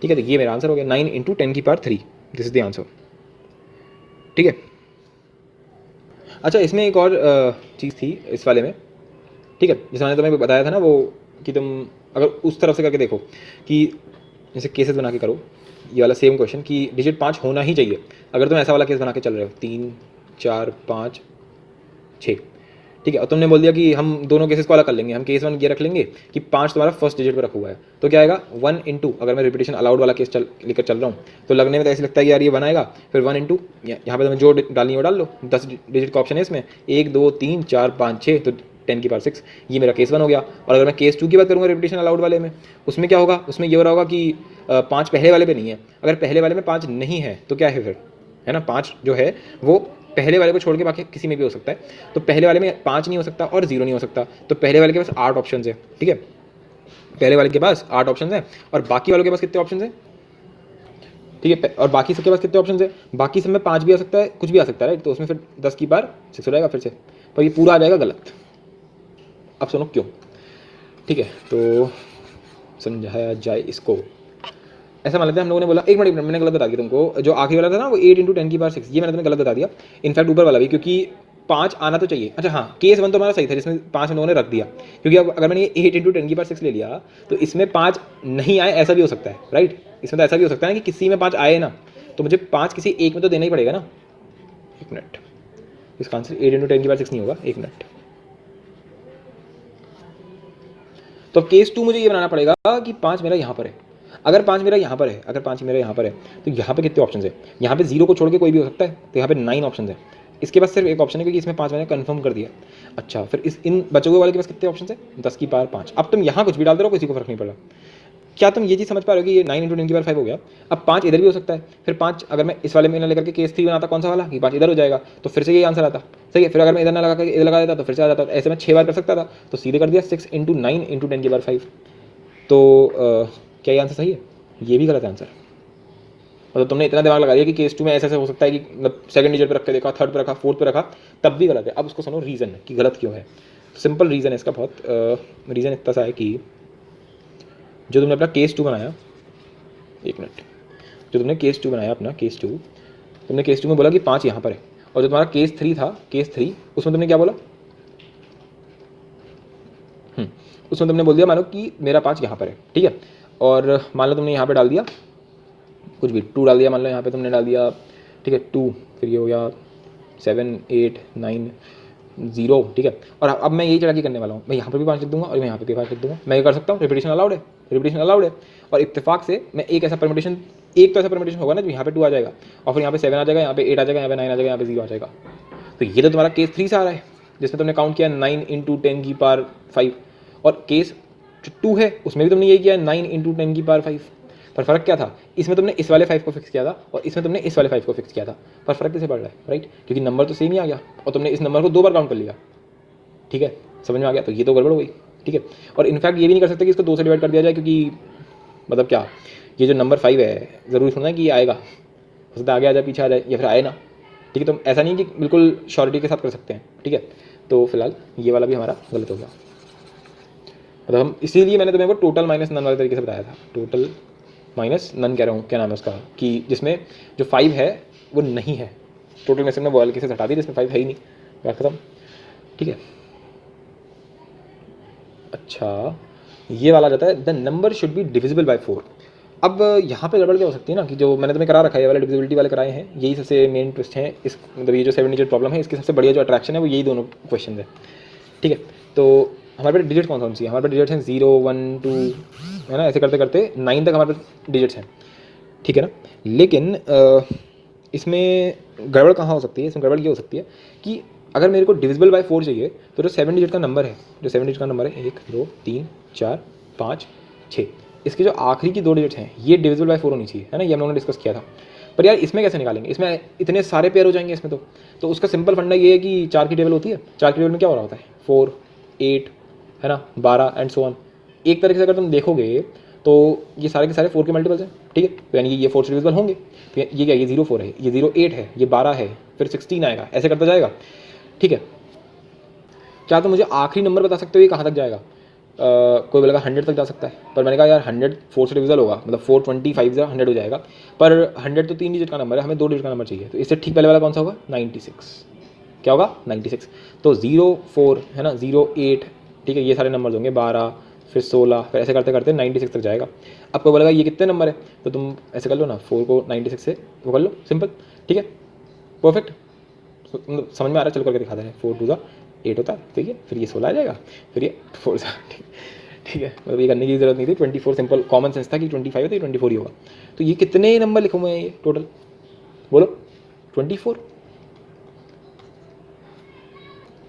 S1: ठीक है। तो ये मेरा आंसर हो गया 9 इंटू 10 की power 3, this is the answer, ठीक है। अच्छा, इसमें एक और चीज़ थी इस वाले में, ठीक है, जैसे मैंने तुम्हें बताया था ना वो, कि तुम अगर उस तरफ से करके देखो कि जैसे केसेस बना के करो, ये वाला सेम क्वेश्चन कि डिजिट 5 होना ही चाहिए, अगर तुम ऐसा वाला केस बना के चल रहे हो 3 4 5 6, ठीक है। और तुमने बोल दिया कि हम दोनों केसेस को अलग कर लेंगे, हम केस 1 ये रख लेंगे कि 5 तुम्हारा फर्स्ट डिजिट पर रखा हुआ है, तो क्या आएगा 1 इंटू, अगर मैं रिपीटेशन अलाउड वाला केस लेकर चल रहा हूँ तो लगने में तो ऐसे लगता है कि यार ये 1 आएगा, फिर 1 इंटू यहाँ पे तुम्हें जो डालनी हो डाल लो, 10 डिजिट का ऑप्शन है इसमें, 1 2 3 4 5 6, तो 10 की पावर 6, ये मेरा केस 1 हो गया। और अगर मैं केस 2 की बात करूँगा रिपीटेशन अलाउड वाले में, उसमें क्या होगा, उसमें ये हो रहा होगा कि 5 पहले वाले पे नहीं है, अगर पहले वाले में 5 नहीं है तो क्या है फिर, है ना, 5 जो है वो पहले वाले को छोड़ के बाकी किसी में भी हो सकता है, तो पहले वाले में 5 नहीं हो सकता और 0 नहीं हो सकता, तो पहले वाले के पास 8 ऑप्शन है, ठीक है। पहले वाले के पास 8 ऑप्शन है, और बाकी वालों के पास कितने ऑप्शन है, ठीक है। और बाकी सबके पास कितने ऑप्शन है, बाकी सब में 5 भी आ सकता है, कुछ भी आ सकता है, राइट। तो उसमें फिर 10 की पावर 6 हो जाएगा फिर से, पर ये पूरा आ जाएगा गलत। अब सुनो क्यों, ठीक है, तो समझाया जाए इसको। ऐसा मान लेते हैं हम लोगों ने बोला, एक मिनट मैंने गलत बता दिया तुमको, जो आखिरी वाला था ना वो 8 इंटू 10 की पावर 6, ये मैंने तुम्हें गलत बता दिया। इनफैक्ट ऊपर वाला भी, क्योंकि 5 आना तो चाहिए। अच्छा हाँ, केस 1 तो हमारा सही था जिसमें 5 हम लोगों ने रख दिया, क्योंकि अब अगर मैंने ये 8 इंटू 10 की पावर 6 ले लिया तो इसमें 5 नहीं आए, ऐसा भी हो सकता है, राइट। इसमें तो ऐसा भी हो सकता है ना कि किसी में 5 आए ना, तो मुझे 5 किसी एक में तो देना ही पड़ेगा ना। एक मिनट, इसका आंसर 8 इंटू 10 की पावर 6 नहीं होगा, एक मिनट। तो केस 2 मुझे ये बनाना पड़ेगा कि 5 मेरा यहाँ पर है, अगर 5 मेरा यहाँ पर है, अगर 5 मेरा यहाँ पर है, तो यहाँ पे कितने ऑप्शन है, यहाँ पे 0 को छोड़ के कोई भी हो सकता है, तो यहाँ पे 9 ऑप्शन है। इसके पास सिर्फ एक ऑप्शन है क्योंकि इसमें 5 मैंने कंफर्म कर दिया। अच्छा, फिर इन बचे हुए वाले के पास कितने ऑप्शन है, 10 की पावर 5। अब तुम यहाँ कुछ भी डाल दो, किसी को फर्क नहीं पड़ा। क्या तुम ये चीज़ समझ पा रहे हो कि ये 9 इंटू 10 की पावर 5 हो गया। अब 5 इधर भी हो सकता है, फिर 5 अगर मैं इस वाले में ना लेकर के केस 3 बनाता, कौन सा वाला कि 5 इधर हो जाएगा, तो फिर से यही आंसर आता। सही है, फिर अगर मैं इधर ना लगा इधर लगा देता तो फिर से आ जाता, ऐसे मैं 6 बार कर सकता था, तो सीधे कर दिया 6 इंटू 9 इंटू 10 की पावर 5। तो क्या ये आंसर सही है, ये भी गलत आंसर। मतलब तुमने इतना दिमाग लगा दिया कि केस 2 में ऐसा हो सकता है कि मतलब सेकंड डिजिट पे रख के देखा, थर्ड पे रखा, फोर्थ पे रखा, तब भी गलत है। अब उसको सुनो रीज़न कि गलत क्यों है। सिंपल रीज़न है इसका, बहुत रीज़न इतना सा है कि जो तुमने अपना केस 2 बनाया, एक मिनट, जो तुमने केस 2 बनाया अपना केस 2, तुमने केस 2 में बोला कि 5 यहाँ पर है, और जो तुम्हारा केस 3 था, केस 3 उसमें तुमने क्या बोला, उसमें तुमने बोल दिया मानो कि मेरा 5 यहाँ पर है, ठीक है। और मान लो तुमने यहाँ पे डाल दिया कुछ भी 2 डाल दिया, मान लो यहाँ पे तुमने डाल दिया ठीक है 2, फिर ये हो गया 7 8 9 0, ठीक है। और अब मैं यही चढ़ा के करने वाला हूँ, मैं यहाँ पर भी 5 लिख दूंगा और मैं यहाँ पर भी 5 लिख दूंगा। मैं ये कर सकता हूँ, रिपीटेशन अलाउड है, रिपीटेशन अलाउड है। और इत्तेफाक से मैं एक ऐसा परमिटेशन, एक तो ऐसा परमिटेशन होगा ना जो यहाँ पे 2 आ जाएगा और फिर यहाँ पे 7 आ जाएगा, यहाँ पे 8 आ जाएगा, यहाँ पे 9 आ जाएगा, यहाँ पे 0 आ जाएगा। तो ये तो तुम्हारा केस 3 से आ रहा है जिसमें तुमने काउंट किया 9 इंटू 10 की पावर 5, और केस जो 2 है उसमें भी तुमने यही किया 9 इंटू 10 की पावर 5। पर फर्क क्या था, इसमें तुमने इस वाले 5 को फिक्स किया था और इसमें तुमने इस वाले 5 को फिक्स किया था, पर फर्क कैसे पड़ रहा है, राइट? क्योंकि नंबर तो सेम ही आ गया और तुमने इस नंबर को 2 बार काउंट कर लिया, ठीक है, समझ में आ गया? तो ये तो गड़बड़ हो गई, ठीक है। और इनफैक्ट ये भी नहीं कर सकते कि इसको 2 से डिवाइड कर दिया जाए, क्योंकि मतलब क्या, ये जो नंबर 5 है ज़रूरी सुनना है कि ये आएगा, हो सकता है आगे आ जाए, पीछे आ जाए, या फिर आए ना, ठीक है। तो ऐसा नहीं कि बिल्कुल श्योरिटी के साथ कर सकते हैं, ठीक है। तो फिलहाल ये वाला भी हमारा गलत हो गया। मतलब हम इसीलिए मैंने तुम्हें वो टोटल माइनस नन वाले तरीके से बताया था, टोटल माइनस नन कह रहा हूँ, क्या नाम है उसका, कि जिसमें जो 5 है वो नहीं है, टोटल में से मैं वाले केसेस हटा दी जिसमें 5 है ही नहीं, बात खत्म, ठीक है। अच्छा, ये वाला जाता है the number should be divisible by 4। अब यहाँ पे गड़बड़ क्या हो सकती है ना, कि जो मैंने तुम्हें करा रखा है, ये वाले डिविजिबिलिटी वाले कराए हैं, यही सबसे मेन ट्विस्ट है इस, मतलब ये जो 7 डिजिट प्रॉब्लम है इसकी सबसे बढ़िया जो अट्रैक्शन है वो यही दोनों क्वेश्चन है, ठीक है। तो हमारे पास डिजिट कौन सी है, हमारे पास डिजिट्स हैं 0 1 2, है ना, ऐसे करते करते 9 तक हमारे पास डिजिट्स हैं, ठीक है ना। लेकिन इसमें गड़बड़ कहाँ हो सकती है, इसमें गड़बड़ ये हो सकती है कि अगर मेरे को डिविजिबल बाय 4 चाहिए तो जो 7 डिजिट का नंबर है, जो 7 डिजिट का नंबर है 1 2 3 4 5 6, इसके जो आखिरी की 2 डिजिट्स हैं ये डिविजिबल बाय 4 होनी चाहिए, है ना, ये हम लोगों ने डिस्कस किया था। पर यार इसमें कैसे निकालेंगे, इसमें इतने सारे पेयर हो जाएंगे इसमें, तो उसका सिंपल फंडा ये है कि 4 की टेबल होती है, 4 की टेबल में क्या हो रहा होता है 4 8, है ना, 12 एंड सो ऑन। एक तरीके से अगर तुम देखोगे तो ये सारे के सारे 4 के मल्टीपल्स हैं, ठीक है, तो यानी कि ये 4 से डिविजिबल होंगे। तो ये क्या, ये 0 4 है, ये 0 8 है, ये 12 है, फिर 16 आएगा, ऐसे करता जाएगा, ठीक है। क्या तुम मुझे आखिरी नंबर बता सकते हो ये कहाँ तक जाएगा? कोई बोलेगा 100 तक जा सकता है, पर मैंने कहा यार 100 4 से डिविजिबल होगा, मतलब 425 से 100 हो जाएगा, पर 100 तो 3 डिजिट का नंबर है, हमें 2 डिजिट का नंबर चाहिए, तो इससे ठीक पहले वाला कौन सा होगा 96, क्या होगा 96। तो 0 4, है ना, 0 8, ठीक है, ये सारे नंबर होंगे 12 फिर 16, फिर ऐसे करते करते 96 तक जाएगा। अब कोई बोलेगा ये कितने नंबर है, तो तुम ऐसे कर लो ना, 4 को 96 से वो कर लो, सिंपल, ठीक है, परफेक्ट, समझ में आ रहा है, चलो करके दिखा दे रहे हैं। 4 2 8 होता है, ठीक है, फिर ये 16 आ जाएगा, फिर ये 4 ठीक है, मतलब ये करने की जरूरत नहीं थी, 24 सिंपल कॉमन सेंस था कि 25 है तो ये 24 ही होगा। तो ये कितने नंबर लिखे हुए हैं ये टोटल, बोलो 24,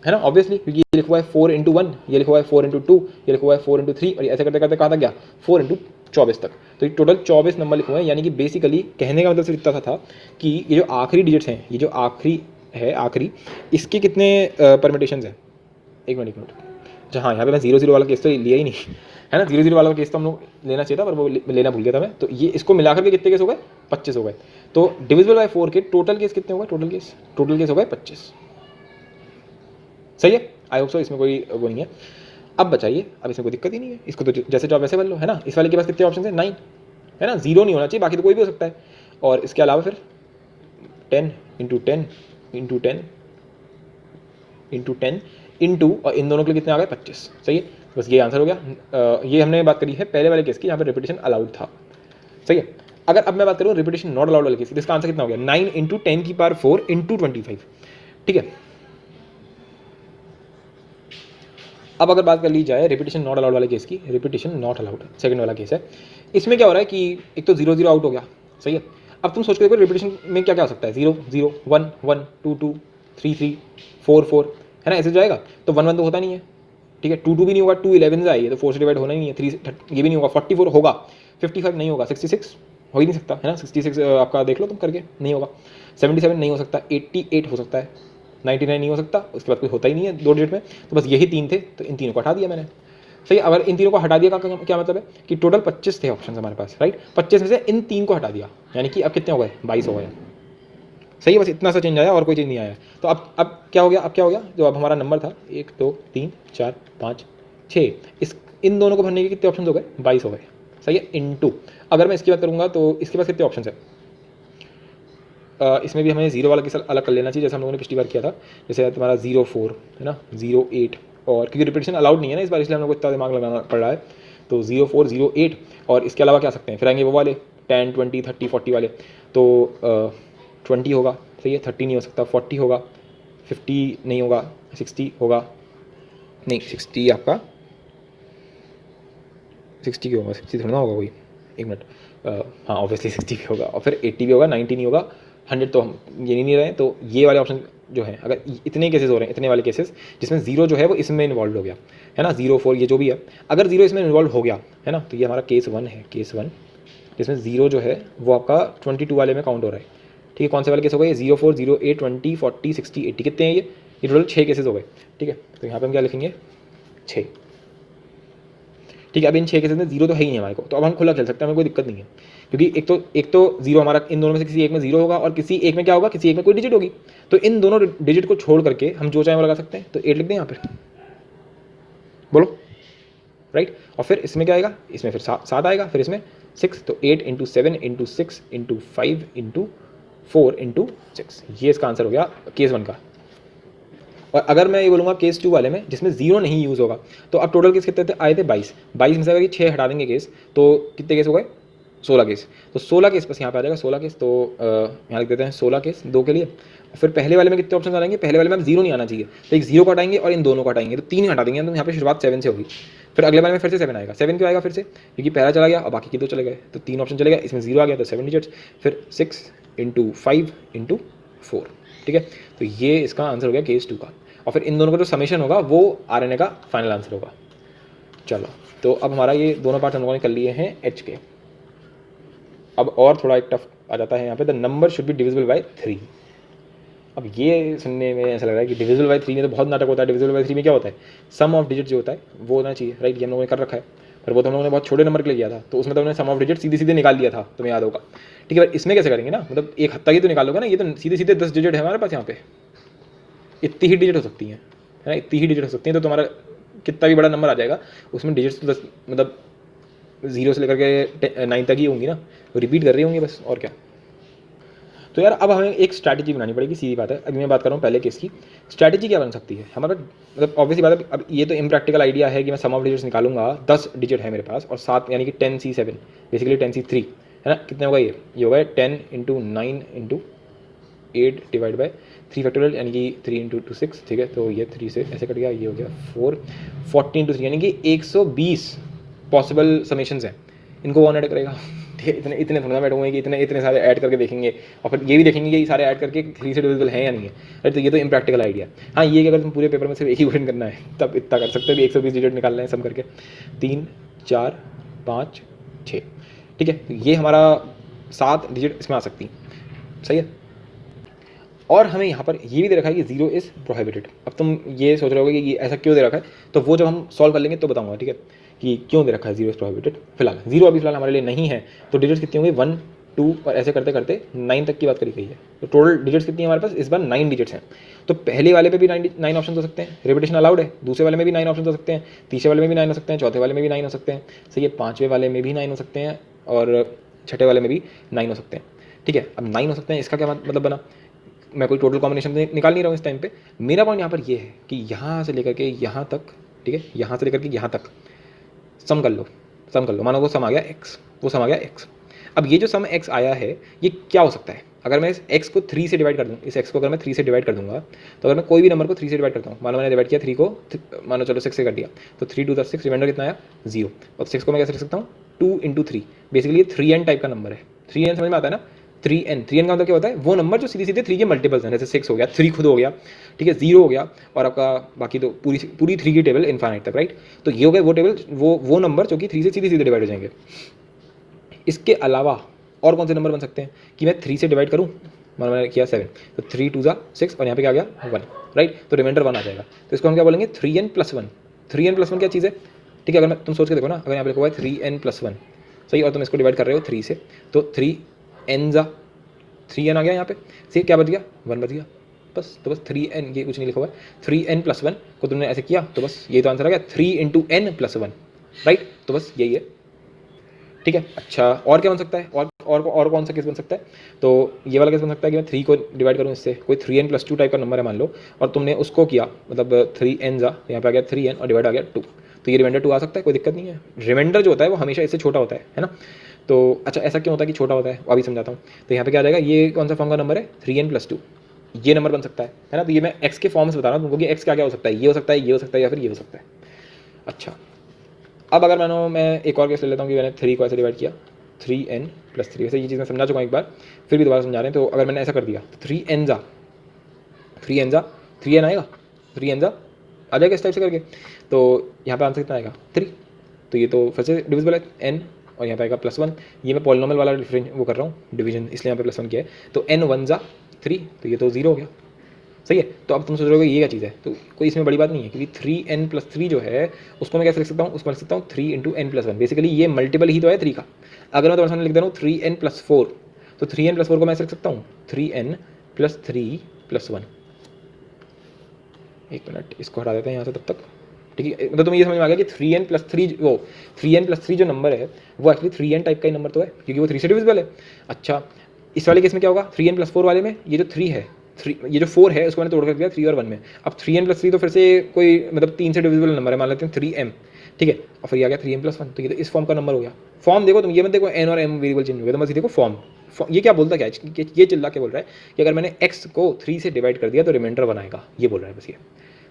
S1: है ना, ऑब्वियसली, क्योंकि ये लिखा हुआ है 4 इंटू 1, ये लिखा हुआ है 4 इंटू 2, ये लिखा हुआ है 4 इंटू 3, और ऐसे करते करते कहाँ तक गया 4 इंटू 24 तक। तो ये टोटल 24 नंबर लिखे हुए हैं, यानी कि बेसिकली कहने का मतलब सिर्फ इतना था कि ये जो आखिरी डिजिट्स हैं, ये जो आखिरी है, आखिरी, इसके कितने परमिटेशंस हैं। एक मिनट, अच्छा हाँ, यहाँ पे मैं 0 0 वाला केस तो लिया ही नहीं, है ना, 0 0 वाला केस तो हम लोग लेना चाहिए था, पर वो लेना भूल गया था मैं। तो ये इसको मिलाकर के कितने केस हो गए 25 हो गए। तो डिविजिबल बाय 4 के टोटल केस कितने हो गए, टोटल केस हो गए 25, सही है, आई होप सो, इसमें कोई वो नहीं है। अब बताइए, अब इसमें कोई दिक्कत ही नहीं है, इसको तो जैसे जॉब वैसे भर लो, है ना। इस वाले के पास कितने ऑप्शन है 9, है ना, 0 नहीं होना चाहिए, बाकी तो कोई भी हो सकता है। और इसके अलावा फिर 10 इंटू 10 इंटू 10 इंटू 10 इंटू, और इन दोनों के लिए कितने आ गए 25, सही है, बस ये आंसर हो गया। ये हमने बात करी है पहले वाले केस की, यहाँ पर रिपीटेशन अलाउड था, सही है। अगर अब मैं बात करूँ रिपीटेशन नॉट अलाउड वाले केस की, इसका आंसर कितना हो गया 9 इंटू 10 की पावर 4 इंटू 25, ठीक है। अब अगर बात कर ली जाए रिपीटेशन नॉट अलाउड वाले केस की, रिपीटेशन नॉट अलाउड सेकंड वाला केस है, इसमें क्या हो रहा है कि एक तो 0 0 आउट हो गया, सही है। अब तुम सोच के देखो रिपीटेशन में क्या क्या हो सकता है, 0 0 1 1 2 2 3 3 4 4, है ना, ऐसे जाएगा। तो 1 1 तो होता नहीं है, ठीक है, 2 2 भी नहीं होगा, 2 11 से आई है तो 4 से डिवाइड होना ही नहीं है, 3 ये भी नहीं होगा, 44 होगा, 55 नहीं होगा, 66 हो ही नहीं सकता, है ना, 66 आपका देख लो तुम करके, नहीं होगा, 77 नहीं हो सकता, 88 हो सकता है, 99 नहीं हो सकता, उसके बाद कोई होता ही नहीं है 2 डिजिट में। तो बस यही 3 थे, तो इन तीनों को हटा दिया मैंने, सही। अगर इन तीनों को हटा दिया का क्या मतलब है कि टोटल 25 थे ऑप्शन हमारे पास, राइट, 25 में से इन 3 को हटा दिया, यानी कि अब कितने हो गए 22 हो गए, सही है। बस इतना सा चेंज आया और कोई चेंज नहीं आया। तो अब क्या हो गया, अब क्या हो गया, जो अब हमारा नंबर था 1 2 3 4 5 6, इस इन दोनों को भरने के कितने ऑप्शन हो गए 22 हो गए, सही है, इनटू। अगर मैं इसकी बात करूँगा तो इसके पास कितने ऑप्शन है, इसमें भी हमें 0 वाला केस अलग कर लेना चाहिए, जैसे हम लोगों ने पिछली बार किया था। जैसे तुम्हारा 0 4, है ना, 0 8, और क्योंकि रिपीटेशन अलाउड नहीं है ना इस बार, इसलिए हम लोग को इतना दिमाग लगाना पड़ रहा है। तो 0 4 0 8, और इसके अलावा क्या सकते हैं, फिर आएंगे वो वाले 10 20 30 40 वाले। तो 20 होगा, सही है, 30 नहीं हो सकता, 40 होगा, 50 नहीं होगा, 60 होगा, नहीं 60 आपका 60 क्यों होगा, 60 थोड़ा ना होगा कोई, एक मिनट, हाँ ऑब्वियसली 60 भी होगा, और फिर 80 भी होगा, 90 नहीं होगा, 100 तो हम ये नहीं रहे। तो ये वाले ऑप्शन जो है, अगर इतने केसेस हो रहे हैं, इतने वाले केसेस जिसमें जीरो जो है वो इसमें इन्वॉल्व हो गया है ना, 0 4 ये जो भी है, अगर जीरो इसमें इन्वॉल्व हो गया है ना, तो ये हमारा केस 1 है, केस 1 जिसमें जीरो जो है वो आपका 22 वाले में काउंट हो रहा है। ठीक है, कौन से वाले केस हो गए, 0 4 0 8 20 40 60 80, कितने हैं ये टोटल 6 केसेस हो गए। ठीक है, तो यहाँ पे हम क्या लिखेंगे, 6। ठीक है, अब इन 6 केसेस में जीरो तो है ही नहीं हमारे को, तो अब हम खुला खेल सकते हैं, हमें कोई दिक्कत नहीं है, क्योंकि एक तो जीरो हमारा इन दोनों में से किसी एक में जीरो होगा और किसी एक में क्या होगा, किसी एक में कोई डिजिट होगी, तो इन दोनों डिजिट को छोड़ करके हम जो चाहे वो लगा सकते हैं। तो 8 लिख दें यहाँ पर, बोलो, राइट। और फिर इसमें क्या आएगा, इसमें फिर 7 आएगा, फिर इसमें 6, तो 8 × 7 × 6 × 5 × 4 × 6, ये इसका आंसर हो गया केस 1 का। और अगर मैं ये बोलूँगा केस 2 वाले में जिसमें जीरो नहीं यूज़ होगा, तो अब टोटल केस कितने आए थे, 22 में से अगर 6 हटा देंगे केस, तो कितने केस हो गए, 16 केस। तो 16 केस बस यहाँ पे आ जाएगा, 16 केस, तो यहाँ लिख देते हैं 16 केस 2 के लिए। फिर पहले वाले में कितने ऑप्शन आ जाएंगे, पहले वाले में अब जीरो नहीं आना चाहिए, तो एक जीरो को हटाएंगे और इन दोनों को हटाएंगे, तो 3 हटा देंगे, तो यहाँ पे शुरुआत 7 से होगी। फिर अगले वाले में फिर से 7 आएगा, 7 क्यों आएगा फिर से, क्योंकि पहला चला गया और बाकी के 2 चले गए, तो 3 ऑप्शन चले गए, इसमें जीरो आ गया तो 7 डिजिट्स, फिर 6 × 5 × 4। ठीक है, तो ये इसका आंसर हो गया केस 2 का। और फिर इन दोनों का जो समेशन होगा वो RNA का फाइनल आंसर होगा। चलो, तो अब हमारा ये दोनों पार्ट हम लोगों ने कर लिए हैं H के। अब और थोड़ा एक टफ आ जाता है यहाँ पे, the number should be divisible by 3। अब ये सुनने में ऐसा लग रहा है कि डिविजिबल बाय 3 में तो बहुत नाटक होता है, डिविजिबल बाय 3 में क्या होता है, सम ऑफ डिजिट जो होता है वो होना चाहिए, राइट, ये हम लोगों ने कर रखा है, पर वो तो हम लोगों ने बहुत छोटे नंबर के लिए किया था, तो उसमें तो हमने सम ऑफ डिजिट सीधे सीधे निकाल लिया था, तुम्हें याद होगा। ठीक है, पर इसमें कैसे करेंगे ना, मतलब एक हफ्ता की तो निकालोगे ना, ये तो सीधे सीधे 10 डिजिट है हमारे पास, यहाँ पे इतनी ही डिजिट हो सकती हैं, है ना, इतनी ही डिजिट हो सकती हैं, तो तुम्हारा कितना भी बड़ा नंबर आ जाएगा उसमें डिजिट्स तो 10 मतलब 0 से लेकर के 9 तक ही होंगी ना, वो रिपीट कर रही होंगी बस, और क्या। तो यार अब हमें एक स्ट्रैटेजी बनानी पड़ेगी, सीधी बात है। अभी मैं बात कर रहा हूँ पहले केस की, स्ट्रैटेजी क्या बन सकती है हमारा, मतलब ऑब्वियसली बात है, अब ये तो इम्प्रैक्टिकल आइडिया है कि मैं सम ऑफ डिजिट्स निकालूंगा, 10 डिजिट है मेरे पास और 7 यानी कि 10C7 बेसिकली 10C3 है ना, कितने होगा ये होगा 10 × 9 × 8 डिवाइड बाय 3 फैक्टोरियल यानी कि 3 × 2 6। ठीक है, तो ये 3 से ऐसे कट गया, ये हो गया 4 40 × 3 यानी कि 120 पॉसिबल समेशंस हैं, इनको कौन ऐड करेगा। ठीक है, इतने थोड़ा बैठूंगे कि इतने सारे ऐड करके देखेंगे और फिर ये भी देखेंगे कि ये सारे ऐड करके 3 से डिविजिबल है या नहीं है, राइट। तो ये तो इम्प्रैक्टिकल आइडिया। हाँ, ये कि अगर तुम पूरे पेपर में सिर्फ एक ही क्वेश्चन करना है तब इतना कर सकते हो कि 120 डिजिट निकालना है सम करके, 3 4 5 6। ठीक है, तो ये हमारा 7 डिजिट इसमें आ सकती हैं, सही है। और हमें यहाँ पर ये भी दे रखा है कि 0 इज़ प्रोहिबिटेड। अब तुम ये सोच रहे होगे कि ऐसा क्यों दे रखा है, तो वो जब हम सॉल्व कर लेंगे तो बताऊंगा, ठीक है, कि क्यों दे रखा है 0 इज़ प्रोहिबिटेड। फिलहाल 0 अभी फिलहाल हमारे लिए नहीं है, तो डिजिट्स कितनी होंगी 1 2 और ऐसे करते करते 9 तक की बात करी गई है। तो टोटल डिजिट्स कितनी है हमारे पास, इस बार 9 डिजिट्स हैं। तो पहले वाले पे भी 9 ऑप्शन हो सकते हैं, रिपीटेशन अलाउड है, दूसरे वाले में भी 9 ऑप्शन हो सकते हैं, तीसरे वाले में भी 9 हो सकते हैं, चौथे वाले में भी 9 हो सकते हैं, सही है, पाँचवें वाले में भी 9 हो सकते हैं और छठे वाले में भी 9 हो सकते हैं। ठीक है, अब 9 हो सकते हैं, इसका क्या मतलब बना, मैं कोई टोटल कॉम्बिनेशन निकाल नहीं रहा हूँ इस टाइम पे। मेरा पॉइंट यहाँ पर ये है कि यहाँ से लेकर के यहाँ तक, ठीक है, यहाँ से लेकर के यहाँ तक सम कर लो, मानो वो सम आ गया x। अब ये जो सम x आया है ये क्या हो सकता है, अगर मैं इस x को 3 से डिवाइड कर दूँ, इस x को अगर मैं 3 से डिवाइड कर दूंगा, तो अगर मैं कोई भी नंबर को 3 से डिवाइड करता हूँ, मानो मैंने डिवाइड किया 3 को, मानो चलो 6 से कर दिया, तो 3 2 6, रिमाइंडर कितना आया 0, और 6 को मैं कैसे लिख सकता हूँ 2 × 3, बेसिकली ये 3n टाइप का नंबर है। 3n समझ में आता है ना, 3n का मतलब क्या होता है, वो नंबर जो सीधे सीधे 3 के मल्टीपल्स हैं, जैसे 6 हो गया, 3 खुद हो गया, ठीक है, 0 हो गया, और आपका बाकी तो पूरी 3 की टेबल इनफाइनाइट तक, राइट। तो ये हो गया वो टेबल, वो नंबर जो कि 3 से सीधे डिवाइड हो जाएंगे। इसके अलावा और कौन से नंबर बन सकते हैं कि मैं 3 से डिवाइड करूँ, मैंने किया 7, तो 3 2 6 और यहाँ पे क्या आ गया 1, राइट, तो रिमाइंडर 1 आ जाएगा। तो इसको हम क्या बोलेंगे 3n + 1। 3n + 1 क्या चीज़ है, ठीक है, अगर मैं तुम सोच के देखो ना, अगर यहाँ पे लिखा हुआ है 3n + 1, सही, और तुम इसको डिवाइड कर रहे हो 3 से, तो 3n आ गया यहाँ पे, सही, क्या बच गया 1 बच गया, बस। तो बस 3n, ये कुछ नहीं लिखा हुआ है, 3n + 1 को तुमने ऐसे किया तो बस ये तो आंसर आ गया 3 × n + 1, राइट। तो बस यही है, ठीक है। अच्छा, और क्या बन सकता है, और कौन सा केस बन सकता है, तो ये वाला केस बन सकता है कि मैं 3 को डिवाइड करूँ इससे, कोई 3n + 2 टाइप का नंबर है मान लो, और तुमने उसको किया, मतलब 3n यहाँ पे आ गया 3n और डिवाइड आ गया 2, तो ये रिमाइंडर 2 आ सकता है, कोई दिक्कत नहीं है। रिमाइंडर जो होता है वो हमेशा इससे छोटा होता है ना। तो अच्छा ऐसा क्यों होता है कि छोटा होता है, वो अभी समझाता हूँ। तो यहाँ पे क्या आ जाएगा, ये कौन सा फॉर्म का नंबर है, 3n+2, ये नंबर बन सकता है ना। तो ये मैं x के फॉर्म से बता रहा हूँ तुमको कि x क्या क्या हो सकता है, ये हो सकता है, ये हो सकता है, या फिर ये हो सकता है। अच्छा अब अगर मैं एक और केस ले लेता हूँ कि मैंने 3 को ऐसे डिवाइड किया, 3n+3, वैसे ये चीज़ मैं समझा चुका हूँ एक बार, फिर भी दोबारा समझा रहे हैं। तो अगर मैंने ऐसा कर दिया तो 3n आएगा, 3n आ जाएगा इस टाइप से करके। तो यहाँ पे आंसर कितना आएगा, 3। तो ये तो फिर से डिविजिबल है n, और यहाँ पे आएगा +1। ये मैं पॉलिनोमियल वाला डिफरेंस वो कर रहा हूँ डिवीजन, इसलिए यहाँ पे +1 किया है। तो n1 3, तो ये तो 0 हो गया, सही है। तो अब तुम सोच रहे हो ये क्या चीज़ है, तो कोई इसमें बड़ी बात नहीं है, क्योंकि 3n+3 जो है उसको मैं कैसे लिख सकता हूँ, उसमें लिख सकता हूँ 3 × n+1। बेसिकली ये मल्टीपल ही तो है 3 का। अगर मैं तुम्हारे सामने लिख दे रहा हूँ 3n+4, तो 3n+4 को मैं ऐसे लिख सकता हूँ 3n+3+1। एक मिनट, इसको हटा देते हैं यहाँ से तब तक, ठीक है। मतलब तुम्हें ये समझ में आ गया कि 3n+3 जो नंबर है वो एक्चुअली 3n टाइप का ही नंबर तो है, क्योंकि वो 3 से डिविजिबल है। अच्छा इस वाले केस में क्या होगा, 3n+4 वाले में ये जो 3 है, ये जो 4 है उसको मैंने तोड़ कर दिया 3 और 1 में। अब 3n+3 तो फिर से कोई मतलब 3 से डिविजिबल नंबर है, मान लेते हैं 3m, ठीक है। और फिर ये आ गया 3n+1, तो ये तो इस फॉर्म का नंबर हो गया। फॉर्म देखो तुम, ये मत देखो n और m वेरिएबल चेंज हो गया, तो बस ये देखो फॉर्म। ये क्या बोलता क्या है, ये चिल्ला के बोल रहा है कि अगर मैंने x को 3 से डिवाइड कर दिया तो रिमाइंडर 1 आएगा, ये बोल रहा है बस ये,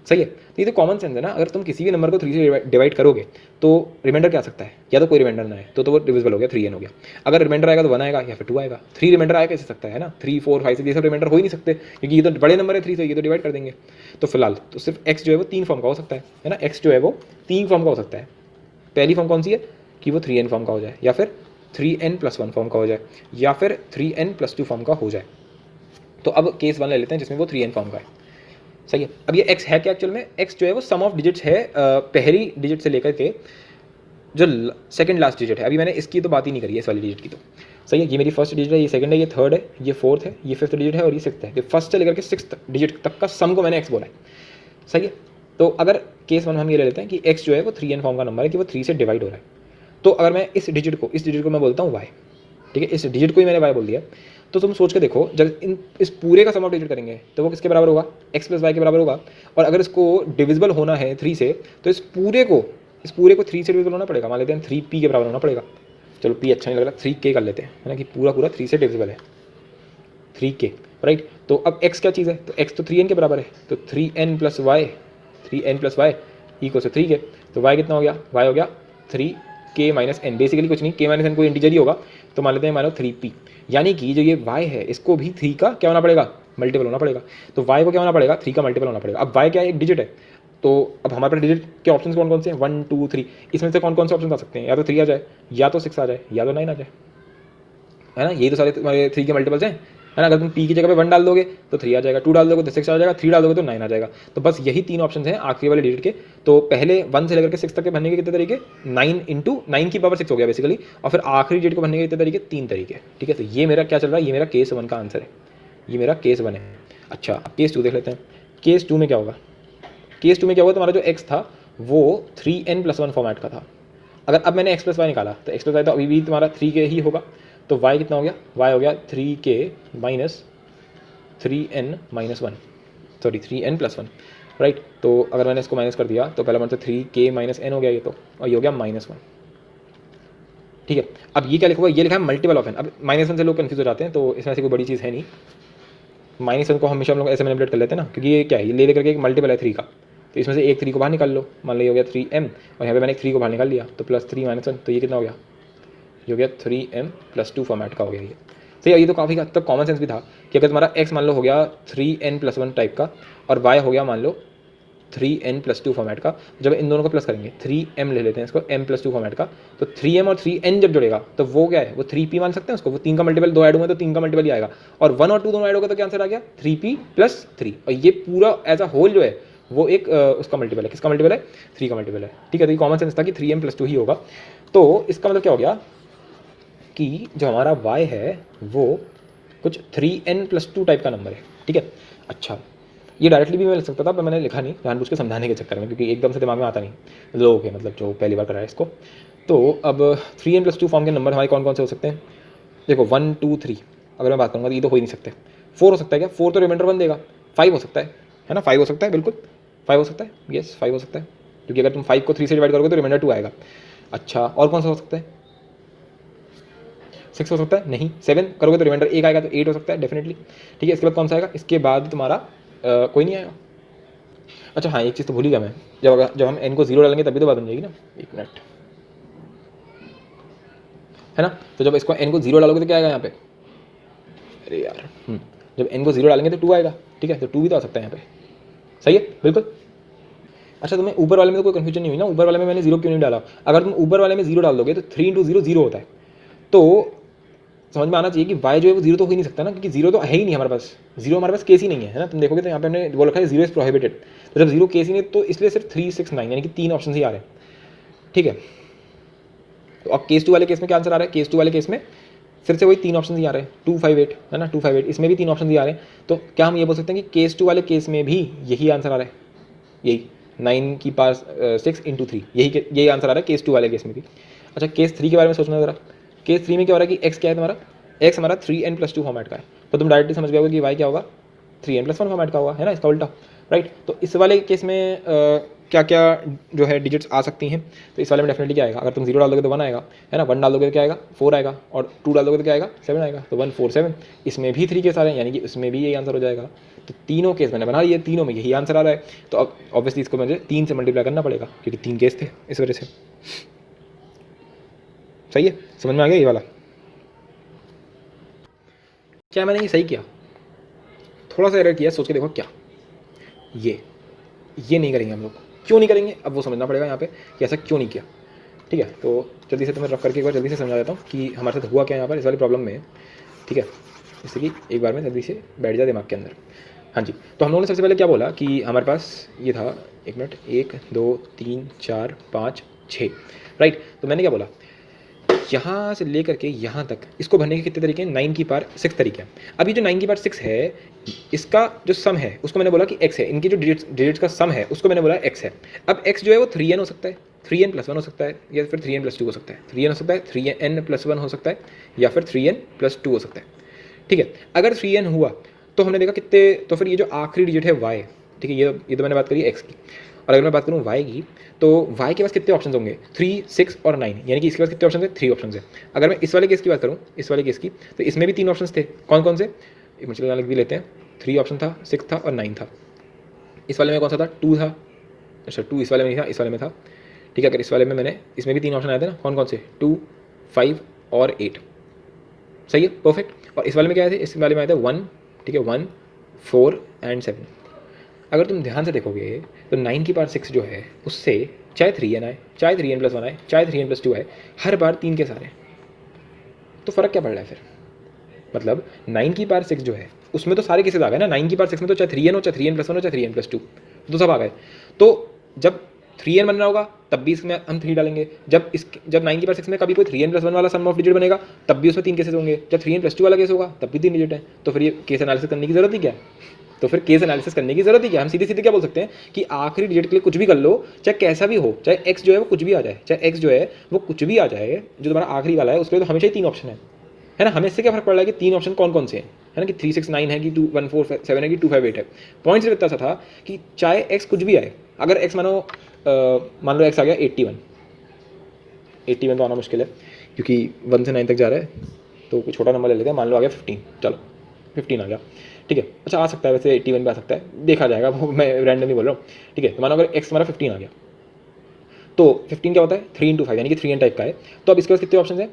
S1: सही है। तो ये तो कॉमन सेंस है ना, अगर तुम किसी भी नंबर को 3 से डिवाइड करोगे तो रिमाइंडर क्या आ सकता है, या तो कोई रिमाइंडर ना है तो वो डिविजिबल हो गया, 3n हो गया। अगर रिमाइंडर आएगा तो 1 आएगा या फिर 2 आएगा। 3 रिमाइंडर आया कैसे सकता है ना, 3 4 5 6 ये सब रिमाइंडर हो ही नहीं सकते, क्योंकि ये तो बड़े नंबर है 3 से, ये तो डिवाइड कर देंगे। तो फिलहाल तो सिर्फ x जो है वो 3 फॉर्म का हो सकता है ना, x जो है वो 3 फॉर्म का हो सकता है। पहली फॉर्म कौन सी है कि वो 3n फॉर्म का हो जाए, या फिर 3n+1 फॉर्म का हो जाए, या फिर 3n+2 फॉर्म का हो जाए। तो अब केस 1 ले लेते हैं जिसमें वो 3n फॉर्म का है, सही है। अब ये x है क्या, एक्चुअल में x जो है वो सम ऑफ डिजिट्स है, पहली डिजिट से लेकर के जो सेकंड लास्ट डिजिट है। अभी मैंने इसकी तो बात ही नहीं करी है, इस वाली डिजिट की तो, सही है। ये मेरी फर्स्ट डिजिट है, ये सेकंड है, ये थर्ड है, ये फोर्थ है, ये फिफ्थ डिजिट है, और ये सिक्स्थ है। तो फर्स्ट से लेकर के सिक्स्थ डिजिट तक का सम को मैंने x बोला है, सही है। तो अगर केस 1 हम ये ले लेते हैं कि x जो है वो 3n फॉर्म का नंबर है, कि वो 3 से डिवाइड हो रहा है। तो अगर मैं इस डिजिट को मैं बोलता हूँ y, ठीक है, इस डिजिट को ही मैंने y बोल दिया। तो तुम सोच के देखो, जब इस पूरे का सम ऑफ डिजिट करेंगे तो वो किसके बराबर होगा, x + y के बराबर होगा। और अगर इसको डिविजिबल होना है 3 से, तो इस पूरे को 3 से डिविजिबल होना पड़ेगा। मान लेते हैं 3p के बराबर होना पड़ेगा। चलो p अच्छा नहीं लग रहा, 3k कर लेते हैं, है ना, कि पूरा 3 से डिविजिबल है, 3k, राइट। तो अब x क्या चीज़ है, तो x तो 3n के बराबर है, तो 3n+y = 3k। तो y कितना हो गया, y हो गया 3k - n। बेसिकली कुछ नहीं, k - n कोई इंटीजर ही होगा, तो मान लेते हैं, मानो 3p। यानी कि जो ये y है इसको भी 3 का क्या होना पड़ेगा, मल्टीपल होना पड़ेगा। तो y को क्या होना पड़ेगा, 3 का मल्टीपल होना पड़ेगा। अब y क्या है, एक डिजिट है। तो अब हमारे पास डिजिट के ऑप्शन कौन से हैं, 1 2 3। इसमें से कौन से ऑप्शन आ सकते हैं, या तो 3 आ जाए, या तो 6 आ जाए, या तो 9 आ जाए, है ना। ये तो सारे तुम्हारे 3 के मल्टीपल्स हैं, है ना। अगर तुम p की जगह पे 1 डाल दोगे तो 3 आ जाएगा, 2 डाल दोगे तो 6 आ जाएगा, 3 डाल दोगे तो 9 आ जाएगा। तो बस यही 3 ऑप्शन हैं आखिरी वाले डिजिट के। तो पहले 1 से लेकर के 6 तक के भरने के कितने तरीके, 9 × 9 की पावर 6 हो गया बेसिकली। और फिर आखिरी डिजिट को भरने के कितने तरीके, 3 तरीके, ठीक है। तो ये मेरा क्या चल रहा है, ये मेरा केस 1 का आंसर है, ये मेरा केस 1 है। अच्छा अब केस 2 देख लेते हैं। केस 2 में क्या होगा, केस 2 में क्या होगा, तुम्हारा जो x था वो 3n+1 फॉर्मेट का था। अगर अब मैंने x + y निकाला तो x + y तो अभी भी तुम्हारा 3k ही होगा। तो y कितना हो गया, y हो गया 3k - 3n-1, sorry 3n+1, right. तो अगर मैंने इसको माइनस कर दिया तो पहला मतलब 3k - n हो गया ये तो, और ये हो गया -1, ठीक है। अब ये क्या लिखा हुआ, ये लिखा है मल्टीपल ऑफ n। अब -1 से लोग कन्फ्यूज हो जाते हैं, तो इसमें से कोई बड़ी चीज़ है नहीं। -1 को हमेशा हम लोग ऐसे मैनिपुलेट कर लेते हैं ना, क्योंकि ये क्या है, ये ले लेकर के एक मल्टीपल है 3 का। तो इसमें से एक 3 को बाहर निकाल लो, मान लो ये हो गया 3m, और यहाँ पे मैंने एक 3 को बाहर निकाल लिया, तो +3 - 1, तो ये कितना हो गया, ये हो गया 3m+2 फॉर्मेट का हो गया ये। सही है। ये तो काफ़ी हद तक कॉमन सेंस भी था कि अगर तुम्हारा x मान लो हो गया 3n+1 टाइप का, और y हो गया मान लो 3n+2 फॉर्मेट का, जब इन दोनों को प्लस करेंगे 3m ले लेते हैं इसको, m+2 फॉर्मेट का, तो 3m और 3n जब जुड़ेगा तो वो क्या है, वो 3p मान सकते हैं उसको। वो 3 का मल्टीपल 2 ऐड हुए तो 3 का मल्टीपल ही आएगा, और 1 और 2 दोनों ऐड होगा तो क्या आंसर आ गया, 3p + 3। और ये पूरा एज अ होल जो है वो एक उसका मल्टीपल है, किसका मल्टीपल है, 3 का मल्टीपल है, ठीक है। तो ये कॉमन सेंस था कि 3m+2 ही होगा। तो इसका मतलब क्या हो गया कि जो हमारा y है वो कुछ 3n+2 टाइप का नंबर है, ठीक है। अच्छा ये डायरेक्टली भी मैं लिख सकता था, पर मैंने लिखा नहीं जानबूझ के समझाने के चक्कर में, क्योंकि एकदम से दिमाग में आता नहीं लोगों के, मतलब जो पहली बार कर रहा है इसको। तो अब 3n+2 फॉर्म के नंबर हमारे कौन कौन से हो सकते हैं, देखो 1 2 3 अगर मैं बात करूँगा तो ये तो हो ही नहीं सकते। 4 हो सकता है क्या, 4 तो रिमाइंडर 1 देगा। 5 हो सकता है ना, 5 हो सकता है, बिल्कुल 5 हो सकता है, यस 5 हो सकता है, क्योंकि अगर तुम 5 को 3 से डिवाइड करोगे तो रिमाइंडर 2 आएगा। अच्छा और कौन सा हो सकता है, 6 हो सकता है, नहीं। 7 करोगे तो रिमाइंडर 1 आएगा, तो 8 हो सकता है डेफिनेटली, ठीक है। इसके बाद कौन सा आएगा, इसके बाद तुम्हारा कोई नहीं आएगा। अच्छा हाँ, एक चीज़ तो भूल ही गया मैं, जब हम n को 0 डालेंगे तभी तो बात बन जाएगी ना, एक मिनट, है ना। तो जब इसको n को 0 डालोगे तो क्या आएगा यहाँ पे, अरे यार, जब n को 0 डालेंगे तो 2 आएगा, ठीक है। तो 2 भी तो आ सकता है यहाँ पे, सही है बिल्कुल। अच्छा, तुम्हें ऊपर वाले में तो कोई कन्फ्यूजन नहीं हुई ना, ऊपर वाले में मैंने 0 क्यों नहीं डाला। अगर तुम ऊपर वाले में 0 डाल दोगे तो 3 इंटू 0 0 होता है, तो समझ में आना चाहिए कि y जो है वो 0 तो हो ही नहीं सकता ना, क्योंकि 0 तो है ही नहीं हमारे पास, 0 हमारे पास केस ही नहीं है ना। तुम देखोगे तो यहाँ पे हमने बोल रखा है 0 इज प्रोहिबिटेड, तो जब 0 केस ही नहीं तो इसलिए सिर्फ 3 6 9 यानी कि 3 ऑप्शन ही आ रहे हैं, ठीक है। तो अब केस 2 वाले केस में क्या आंसर आ रहा है, केस 2 वाले केस में फिर से वही 3 ऑप्शन ही आ रहे हैं, 2 5 8 है ना, 2 5 8, इसमें भी 3 ऑप्शन ही आ रहे हैं। तो क्या हम ये बोल सकते हैं कि केस 2 वाले केस में भी यही आंसर आ रहा है, यही 9 की पावर 6 इंटू 3, यही आंसर आ रहा है केस 2 वाले केस में भी। अच्छा, केस 3 के बारे में सोचना ज़रा, केस 3 में क्या हो रहा है कि x क्या है तुम्हारा, x हमारा 3n+2 फॉर्मेट का है, तो तुम डायरेक्टली समझ गए कि y क्या होगा, 3n+1 फॉर्मेट का होगा, है ना, इसका उल्टा, राइट। तो इस वाले केस में क्या क्या जो है डिजिट्स आ सकती हैं, तो इस वाले में डेफिनेटली क्या आएगा, अगर तुम 0 डाल दोगे तो 1 आएगा, है ना, 1 डाल दोगे तो क्या आएगा, 4 आएगा, और 2 डाल दोगे तो क्या आएगा, 7 आएगा, तो 1 4 7। इसमें भी 3 केस आ रहे हैं, यानी कि इसमें भी यही आंसर हो जाएगा। तो तीनों केस मैंने बना लिए, तीनों में यही आंसर आ रहा है, तो अब ऑब्वियसली इसको मुझे 3 से मल्टीप्लाई करना पड़ेगा, क्योंकि 3 केस थे इस वजह से। सही है, समझ में आ गया ये वाला। क्या मैंने ये सही किया, थोड़ा सा एरर किया, सोच के देखो क्या, ये नहीं करेंगे हम लोग, क्यों नहीं करेंगे, अब वो समझना पड़ेगा यहाँ पे कि ऐसा क्यों नहीं किया, ठीक है। तो जल्दी से तुम्हें रफ करके एक बार जल्दी से समझा देता हूँ कि हमारे साथ हुआ क्या यहाँ पर इस वाली प्रॉब्लम में, ठीक है, जैसे कि एक बार में जल्दी से बैठ जाए दिमाग के अंदर। हाँ जी, तो हम लोगों ने सबसे पहले क्या बोला कि हमारे पास ये था, एक मिनट, 1 2 3 4 5 6, राइट। तो मैंने क्या बोला, यहाँ से लेकर के यहाँ तक इसको भरने के कितने तरीके हैं, 9 की पावर 6 तरीके हैं। अब ये जो 9 की पावर 6 है, इसका जो सम है उसको मैंने बोला कि x है, इनकी जो डिजिट्स का सम है उसको मैंने बोला x है। अब x जो है वो 3n हो सकता है, 3n+1 हो सकता है, या फिर 3n+2 हो सकता है, 3n हो सकता है, 3n+1 हो सकता है, या फिर 3n+2 हो सकता है, ठीक है। अगर 3n हुआ तो हमने देखा कितने, तो फिर ये जो आखिरी डिजिट है y, ठीक है, ये तो मैंने बात करी x की, और अगर मैं बात करूँ y की, तो y के पास कितने ऑप्शन होंगे, 3 6 और 9, यानी कि इसके पास कितने ऑप्शन थे, 3 ऑप्शन है। अगर मैं इस वाले केस की बात करूँ, इस वाले केस की, तो इसमें भी 3 ऑप्शन थे, कौन कौन से, एक मिनट लिख भी लेते हैं, 3 ऑप्शन था, 6 था और 9 था। इस वाले में कौन सा था, 2 था, अच्छा 2 इस वाले में नहीं था, इस वाले में था, ठीक है। अगर इस वाले में इसमें भी 3 ऑप्शन आए थे ना, कौन कौन से, 2 5 और 8, सही है, परफेक्ट। और इस वाले में क्या आए थे, इस वाले में आए थे 1, ठीक है, 1 4 एंड 7। अगर तुम ध्यान से देखोगे तो 9 की पावर 6 जो है उससे चाहे 3n आए, चाहे 3n+1 आए, चाहे 3n+2 आए, हर बार 3 के सारे, तो फ़र्क क्या पड़ रहा है फिर, मतलब 9 की पावर 6 जो है उसमें तो सारे केसेस आ गए ना, 9 की पावर 6 में तो चाहे 3n हो, चाहे 3n+1 हो, चाहे 3n+2, तो सब आ गए। तो जब 3n बनना होगा तब भी इसमें हम 3 डालेंगे, जब 9 की पावर 6 में कभी कोई 3n+1 वाला सम ऑफ डिजिट बनेगा तब भी उसमें 3 केसेस होंगे, जब 3n+2 वाला केस होगा तब भी 3 डिजिट है, तो फिर ये केस एनालिसिस करने की जरूरत ही क्या है, तो फिर केस एनालिसिस करने की जरूरत ही क्या, हम सीधे सीधे क्या बोल सकते हैं कि आखिरी डिजिट के लिए कुछ भी कर लो, चाहे कैसा भी हो, चाहे x जो है वो कुछ भी आ जाए, चाहे x जो है वो कुछ भी आ जाए, जो तुम्हारा आखिरी वाला है उसके लिए तो हमेशा ही 3 ऑप्शन है ना। हमें इससे क्या फर्क पड़ रहा है कि 3 ऑप्शन कौन कौन से हैं, है ना, कि 3 6 9 है, कि 2 1 4 7 है, कि 2 5 8 है। पॉइंट सिर्फ इतना सा था कि चाहे x कुछ भी आए, अगर x मानो मान लो x आ गया 81 तो आना मुश्किल है क्योंकि 1 से 9 तक जा रहा है, तो कोई छोटा नंबर ले लेते हैं, मान लो आ गया 15, चलो 15 आ गया, ठीक है। अच्छा आ सकता है वैसे 81 भी आ सकता है, देखा जाएगा, वो मैं रैंडमली बोल रहा हूँ, ठीक है। तो मानो अगर x हमारा 15 आ गया, तो 15 क्या होता है, 3 × 5 यानी कि 3n टाइप का है, तो अब इसके पास कितने ऑप्शन हैं,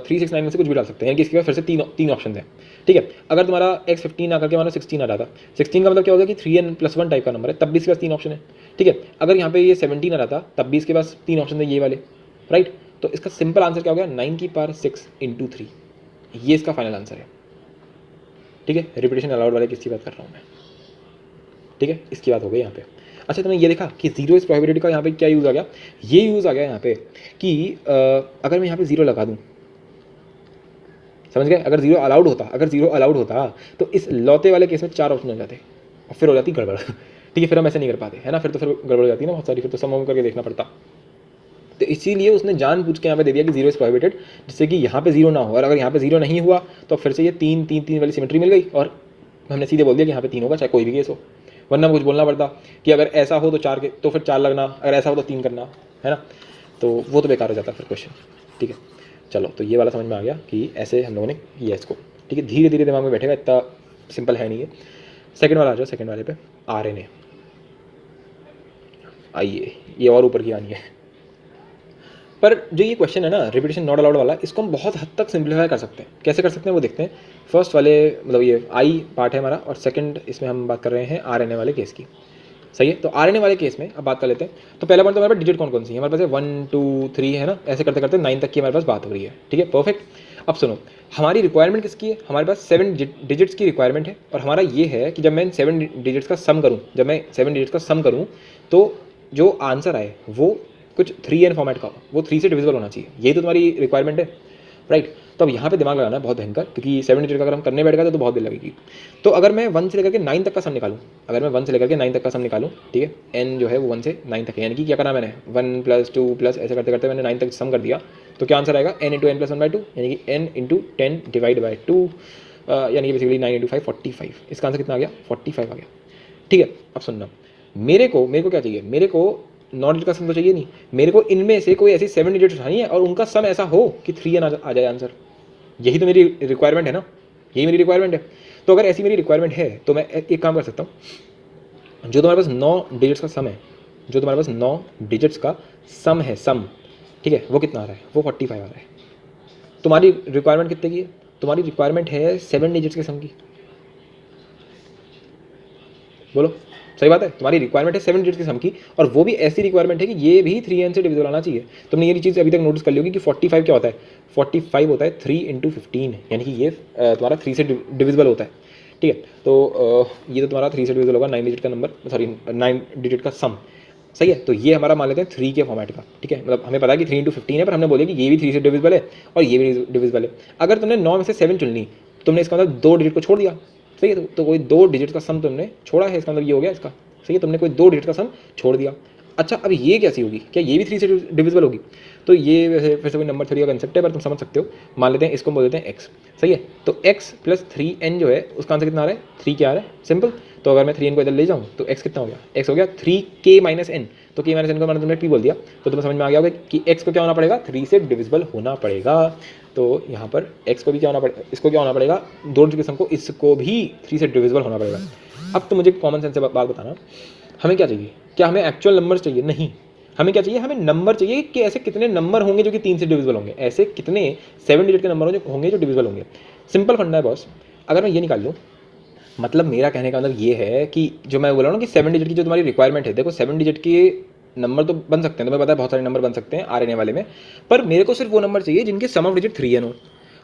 S1: 3 6 9 में से कुछ भी डाल सकते हैं, यानी कि इसके पास फिर से तीन ऑप्शन हैं, ठीक है। अगर तुम्हारा x 15 आकर के मानो 16 आ रहा था, 16 का मतलब क्या होगा कि 3n+1 टाइप का नंबर है, तब भी इसके पास 3 ऑप्शन है, ठीक है। अगर यहाँ पे ये 17 आ रहा था तब भी इसके पास 3 ऑप्शन है, ये वाले, राइट। तो इसका सिंपल आंसर क्या हो गया, 9 की पावर 6 × 3, ये इसका फाइनल आंसर है, ठीक है। रिपीटेशन अलाउड वाले किसकी बात कर रहा हूँ मैं, ठीक है, इसकी बात हो गई यहाँ पे। अच्छा तुमने ये देखा कि 0 इज प्रोबेबिलिटी का यहाँ पे क्या यूज़ आ गया, ये यूज़ आ गया यहाँ पे कि अगर मैं यहाँ पे 0 लगा दूँ, समझ गए, अगर 0 अलाउड होता तो इस लौते वाले केस में 4 ऑप्शन हो जाते और फिर हो जाती गड़बड़ ठीक है, फिर हम ऐसे नहीं कर पाते, है ना, फिर तो फिर गड़बड़ हो जाती है ना बहुत सारी, फिर तो सम करके देखना पड़ता। तो इसीलिए उसने जानबूझ के यहाँ पे दे दिया कि 0 इज प्रोहिबिटेड, जिससे कि यहाँ पे 0 ना हो, और अगर यहाँ पे 0 नहीं हुआ तो फिर से ये 3 3 3 वाली सिमेट्री मिल गई और हमने सीधे बोल दिया कि यहाँ पे 3 होगा, चाहे कोई भी केस हो। वरना कुछ बोलना पड़ता कि अगर ऐसा हो तो 4 के, तो फिर 4 लगना, अगर ऐसा हो तो 3 करना, है ना, तो वो तो बेकार हो जाता फिर क्वेश्चन, ठीक है। चलो तो ये वाला समझ में आ गया कि ऐसे हम लोगों ने किया इसको, ठीक है, धीरे धीरे दिमाग में बैठेगा, इतना सिंपल है नहीं है। सेकंड वाला आ जाओ, सेकंड वाले पे RNA। आइए, ये और ऊपर की आनी है। पर जो ये क्वेश्चन है ना रिपीटेशन नॉट अलाउड वाला, इसको हम बहुत हद तक सिंप्लीफाई कर सकते हैं। कैसे कर सकते हैं वो देखते हैं। फर्स्ट वाले मतलब ये आई पार्ट है हमारा, और सेकंड इसमें हम बात कर रहे हैं RNA वाले केस की। सही है, तो RNA वाले केस में अब बात कर लेते हैं। तो पहला पॉइंट तो हमारे पास डिजिट कौन कौन सी है, हमारे पास है 1 2 3 है ना, ऐसे करते करते 9 तक की हमारे पास बात हो रही है, ठीक है, परफेक्ट। अब सुनो, हमारी रिक्वायरमेंट किसकी है, हमारे पास 7 डिजिट्स की रिक्वायरमेंट है, और हमारा ये है कि जब मैं 7 डिजिट्स का सम करूँ, जब मैं 7 डिजिट्स का सम करूँ तो जो आंसर आए वो कुछ 3n फॉर्मेट का हो, वो 3 से डिविजिबल होना चाहिए। यही तो तुम्हारी रिक्वायरमेंट है, राइट। तो अब यहाँ पे दिमाग लगाना है बहुत भयंकर, क्योंकि 7 डिजिट का अगर हम करने बैठ गए तो बहुत देर लगेगी। तो अगर मैं 1 से लेकर के 9 तक का सम निकालूँ, अगर मैं 1 से लेकर के 9 तक का सम निकालूँ, ठीक है, n जो है वो 1 से 9 तक है, यानी कि क्या करना मैंने 1 + 2 + ऐसे करते करते मैंने 9 तक सम कर दिया। तो क्या आंसर आएगा, n × n + 1/2, यानी कि n × 10 / 2, यानी कि बेसिकली 9 × 5 45। इसका आंसर कितना आ गया, 45 आ गया, ठीक है। अब सुनना, मेरे को क्या चाहिए, मेरे को नॉन डिजिट का सम तो चाहिए नहीं, मेरे को इनमें से कोई ऐसी 7 डिजिट उठानी है और उनका सम ऐसा हो कि 3n आ जाए आंसर। यही तो मेरी रिक्वायरमेंट है ना, यही मेरी रिक्वायरमेंट है। तो अगर ऐसी मेरी रिक्वायरमेंट है तो मैं एक काम कर सकता हूँ, जो तुम्हारे पास 9 डिजिट्स का सम है, जो तुम्हारे पास 9 डिजिट्स का सम है, सम, ठीक है, वो कितना आ रहा है, वो 45 आ रहा है। तुम्हारी रिक्वायरमेंट कितने की है, तुम्हारी रिक्वायरमेंट है 7 डिजिट्स के सम की। बोलो, सही बात है, तुम्हारी रिक्वायरमेंट है 7 डिजिट की सम की, और वो भी ऐसी रिक्वायरमेंट है कि ये भी 3n से डिविजिबल आना चाहिए। तुमने ये चीज़ अभी तक नोटिस कर ली होगी कि 45 क्या होता है, 45 होता है 3 × 15, यानी कि ये तुम्हारा 3 से डिविजिबल होता है, ठीक है। तो ये तो तुम्हारा 3 से डिविजिबल होगा, 9 डिजिट का नंबर, सॉरी 9 डिजिट का सम, सही है। तो ये हमारा मान लेते हैं 3 के फॉर्मेट का, ठीक है, मतलब हमें पता है कि 3 × 15 है, पर हमने बोले कि ये भी 3 से डिविजिबल है और ये भी डिविजिबल है। अगर तुमने 9 में से 7 चुन ली, तुमने इसका मतलब 2 डिजिट को छोड़ दिया, सही है। तो कोई 2 डिजिट का सम तुमने छोड़ा है, इसका मतलब ये हो गया इसका, सही है, तुमने कोई 2 डिजिट का सम छोड़ दिया। अच्छा, अब ये कैसी होगी, क्या ये भी 3 से डिविजिबल होगी? तो ये वैसे फिर से कोई नंबर थ्योरी का कंसेप्ट है, पर तुम समझ सकते हो। मान लेते हैं इसको बोल देते हैं x, सही है। तो x + 3n जो है उसका आंसर कितना आ रहा है, 3 क्या आ रहा है, सिंपल। तो अगर मैं 3n को इधर ले जाऊँ तो x कितना हो गया, x हो गया 3k - n। तो k - n को मैंने तुमने p बोल दिया, तो तुम्हें समझ में आ गया होगा कि x को क्या होना पड़ेगा, 3 से डिविजिबल होना पड़ेगा। तो यहाँ पर x को भी क्या होना पड़ेगा, इसको क्या होना पड़ेगा, 2 डिजिट के सम को, इसको भी 3 से डिविजिबल होना पड़ेगा। अब तो मुझे कॉमन सेंस से बात बताना, हमें क्या चाहिए, क्या हमें एक्चुअल नंबर चाहिए, नहीं, हमें क्या चाहिए, हमें नंबर चाहिए कि ऐसे कितने नंबर होंगे जो कि 3 से डिविजिबल होंगे, ऐसे कितने 7 डिजिट के नंबर होंगे जो डिविजिबल होंगे। सिंपल फंडा है बॉस। अगर मैं ये निकाल लूँ, मतलब मेरा कहने का मतलब ये है कि जो मैं बोल रहा हूँ ना कि 7 डिजिट की जो तुम्हारी रिक्वायरमेंट है, देखो 7 डिजिट के नंबर तो बन सकते हैं, तुम्हें पता है बहुत सारे नंबर बन सकते हैं RNA वाले में, पर मेरे को सिर्फ वो नंबर चाहिए जिनके सम ऑफ डिजिट 3n हो।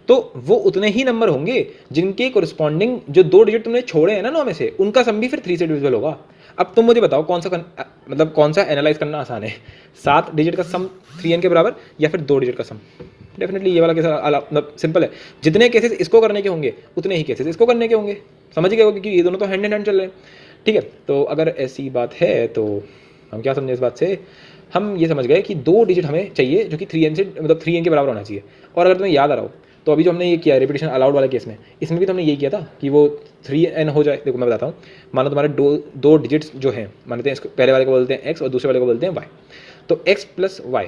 S1: तो वो उतने ही नंबर होंगे जिनके कोरिस्पॉन्डिंग जो 2 डिजिट तुमने छोड़े हैं ना 9 में से, उनका सम भी फिर 3 से डिविजिबल होगा। अब तुम मुझे बताओ मतलब कौन सा एनालाइज करना आसान है, 7 डिजिट का सम 3n के बराबर या फिर 2 डिजिट का सम? डेफिनेटली ये वाला केस मतलब सिंपल है, जितने केसेस इसको करने के होंगे उतने ही केसेस इसको करने के होंगे, समझ गए हो, क्योंकि ये दोनों तो हैंड इन हैंड चल रहे हैं, ठीक है। तो अगर ऐसी बात है तो हम क्या समझे इस बात से, हम ये समझ गए कि 2 डिजिट हमें चाहिए जो कि 3n से मतलब 3n के बराबर होना चाहिए। और अगर तुम्हें याद आ रहा हो तो अभी जो हमने ये किया रिपीटेशन अलाउड वाले केस में, इसमें भी तो हमने ये किया था कि वो 3n हो जाए। देखो मैं बताता हूँ, मानो तुम्हारे दो डिजिट्स जो हैं, मानते हैं इसको पहले वाले को बोलते हैं x और दूसरे वाले को बोलते हैं y, तो x + y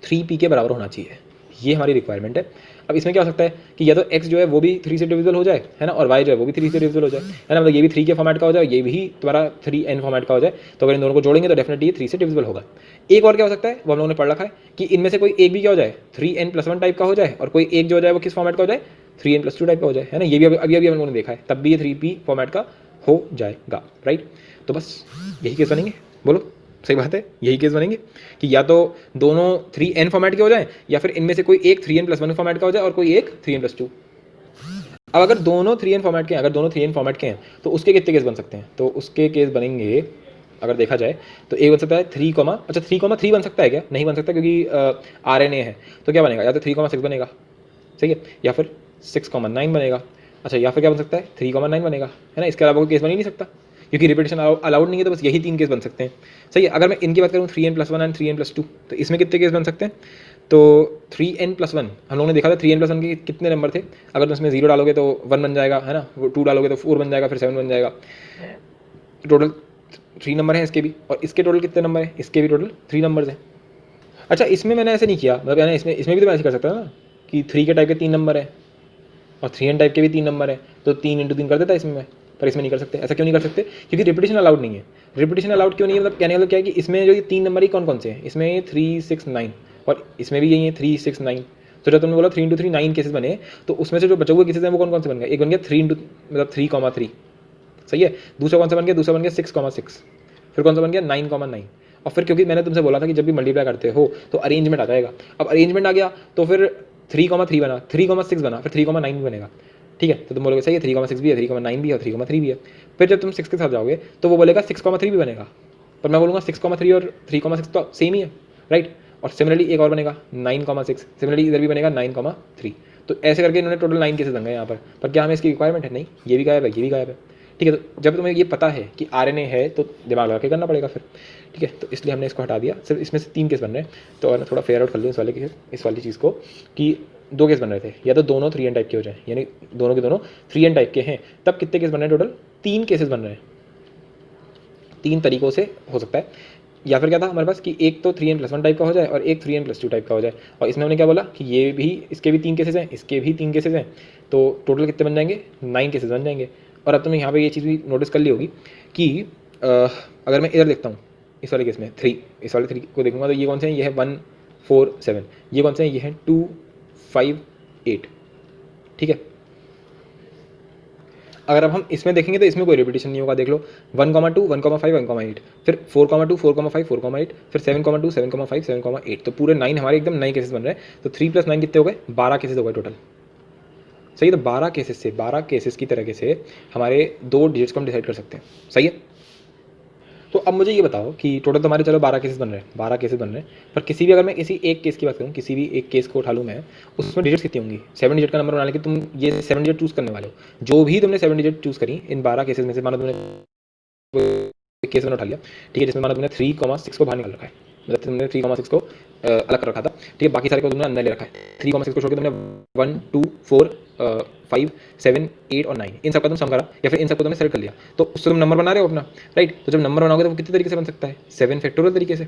S1: 3p के बराबर होना चाहिए, ये हमारी रिक्वायरमेंट है। अब इसमें क्या हो सकता है कि या तो x जो है वो भी 3 से डिविजिबल हो जाए, है ना, और y जो है वो भी 3 से डिविजिबल हो जाए, है ना, मतलब ये भी 3 के फॉर्मेट का हो जाए, ये भी तुम्हारा 3n फॉर्मेट का हो जाए। तो अगर इन दोनों को जोड़ेंगे तो डेफिनेटली ये 3 से डिविजिबल होगा। एक और क्या हो सकता है, वो हम लोगों ने पढ़ रखा है कि इनमें से कोई एक भी क्या हो जाए, 3n + 1 टाइप का हो जाए, और कोई एक जो हो जाए वो किस फॉर्मेट का हो जाए, 3n + 2 टाइप का हो जाए, है ना, ये भी अभी हम लोगों ने देखा है, तब भी ये 3p फॉर्मेट का हो जाएगा, राइट। तो बस यही केस बनेंगे, बोलो सही बात है, यही केस बनेंगे कि या तो दोनों 3n फॉर्मेट के हो जाए, या फिर इनमें से कोई एक 3n + 1 फॉर्मेट का हो जाए और कोई एक 3n + 2। अब अगर दोनों 3n फॉर्मेट के हैं, अगर दोनों 3n फॉर्मेट के हैं तो उसके कितने केस बन सकते हैं, तो उसके केस बनेंगे अगर देखा जाए तो एक बन सकता है 3,3 बन सकता है, क्या नहीं बन सकता क्योंकि RNA है, तो क्या बनेगा, या तो 3,6 बनेगा, सही है, या फिर 6,9 बनेगा। अच्छा, या फिर क्या बन सकता है 3,9 बनेगा, है ना, इसके अलावा कोई केस बन ही नहीं सकता क्योंकि रिपीटेशन अलाउड नहीं है। तो बस यही 3 केस बन सकते हैं, सही है। अगर मैं इनकी बात करूँ 3n + 1 एंड 3n + 2, तो इसमें कितने केस बन सकते हैं, तो 3n + 1 हम लोगों ने देखा था, 3n + 1 के कितने नंबर थे, अगर तुम इसमें 0 डालोगे तो 1 बन जाएगा, है ना, 2 डालोगे तो 4 बन जाएगा, फिर 7 बन जाएगा, टोटल 3 नंबर हैं इसके भी। और इसके टोटल कितने नंबर हैं, इसके भी टोटल 3 नंबर हैं, अच्छा इसमें मैंने ऐसे नहीं किया, मतलब मैंने इसमें भी तो मैं ऐसे कर सकता था ना कि 3 के टाइप के 3 नंबर है और 3n टाइप के भी 3 नंबर है, तो 3 × 3 कर देता इसमें मैं, पर इसमें नहीं कर सकते। ऐसा क्यों नहीं कर सकते? क्योंकि रिपीटेशन अलाउड नहीं है। रिपीटेशन अलाउड क्यों नहीं है? मतलब कहने का मतलब क्या है कि इसमें जो ये 3 नंबर ही कौन कौन से हैं, इसमें 3 6 9 और इसमें भी यही है 3 6 9। तो जब तुमने बोला 3 × 3 9 केसेस बने, तो उसमें से जो बचे हुए केसेस हैं वो कौन कौन से बन गए? एक बन गया 3 × मतलब 3,3, सही है। दूसरा कौन सा बन गया? दूसरा बन गया 6,6। फिर कौन सा बन गया? 9,9। और फिर क्योंकि मैंने तुमसे बोला था कि जब भी मल्टीप्लाई करते हो तो अरेंजमेंट आ जाएगा। अब अरेंजमेंट आ गया तो फिर 3,3 बना, 3,6 बना, फिर 3,9 भी बनेगा। ठीक है, तो तुम बोलोगे सही है 3,6 भी है, 3,9 भी है और 3,3 भी है। फिर जब तुम 6 के साथ जाओगे तो वो बोलेगा 6,3 भी बनेगा, पर मैं बोलूँगा 6,3 और 3,6 तो सेम ही है, राइट। और सिमिलरली एक और बनेगा 9,6, सिमिलरली इधर भी बनेगा 9,3। तो ऐसे करके इन्होंने टोटल 9 केसेस बन गए यहाँ पर क्या हमें इसकी रिक्वायरमेंट है? नहीं, ये भी गायब है, ये भी गायब है। ठीक है, तो जब तुम्हें ये पता है कि RNA है तो दिमाग लगा के करना पड़ेगा फिर। ठीक है, तो इसलिए हमने इसको हटा दिया। सिर्फ इसमें से 3 केस बन रहे हैं, तो और थोड़ा फेयर आउट कर लूँ इस वाली चीज़ को कि 2 केस बन रहे थे, या तो दोनों 3n टाइप के हो जाए, यानी दोनों के दोनों 3n टाइप के हैं, तब कितने केस बन रहे हैं? टोटल 3 केसेस बन रहे हैं। 3 तरीक़ों से हो सकता है। या फिर क्या था हमारे पास कि एक तो 3n+1 टाइप का हो जाए और एक 3n+2 टाइप का हो जाए। और इसमें हमने क्या बोला कि ये भी, इसके भी 3 केसेस हैं, इसके भी 3 केसेस हैं, तो टोटल कितने बन जाएंगे? 9 केसेस बन जाएंगे। और अब तुमने यहाँ पे ये चीज़ भी नोटिस कर ली होगी कि अगर मैं इधर देखता हूँ इस वाले केस में 3, इस वाले 3 को देखूंगा तो ये कौन से हैं? ये है 1 4 7। ये कौन से हैं? ये हैं 2 5 8। ठीक है, अगर अब हम इसमें देखेंगे तो इसमें कोई रिपीटेशन नहीं होगा। देख लो 1,2 1,5 1,8, फिर 4,2 4,5 4,8, फिर 7,2 7,5 7,8। तो पूरे 9 हमारे एकदम नए केसेस बन रहे हैं। तो 3 + 9 कितने हो गए? 12 केसेस हो गए टोटल। सही है, तो 12 केसेस की तरह से हमारे 2 डिजिट्स को हम डिसाइड कर सकते हैं। सही है, तो अब मुझे ये बताओ कि टोटल तुम्हारे चलो 12 केसेस बन रहे हैं, 12 केसेस बन रहे हैं, पर किसी भी, अगर मैं किसी एक केस की बात करूँ, किसी भी एक केस को उठा लूँ मैं, उसमें डिजिट्स कितनी होंगी? 7 डिजिट का नंबर बनाने के तुम ये 7 डिजिट चूज़ करने वाले हो। जो भी तुमने 7 डिजिट चूज़ करी इन 12 केसेस में से, मानो तुमने केस मैंने उठा लिया, ठीक है, जिसमें मानो तुमने 3,6 को बाहर निकाल रखा है, मतलब तुमने 3,6 को अलग कर रखा था। ठीक है, बाकी सारे को तुमने अंदर ले रखा है। 3,6 को छोड़ के तुमने 1 2 4 5 7 8 और 9 इन सबका तुम सम करा, या फिर इन सबको तुमने सेलेक्ट कर लिया, तो उससे तुम नंबर बना रहे हो अपना, राइट। तो जब नंबर बनाओगे तो वो कितने तरीके से बन सकता है? 7 फैक्टोरियल तरीके से।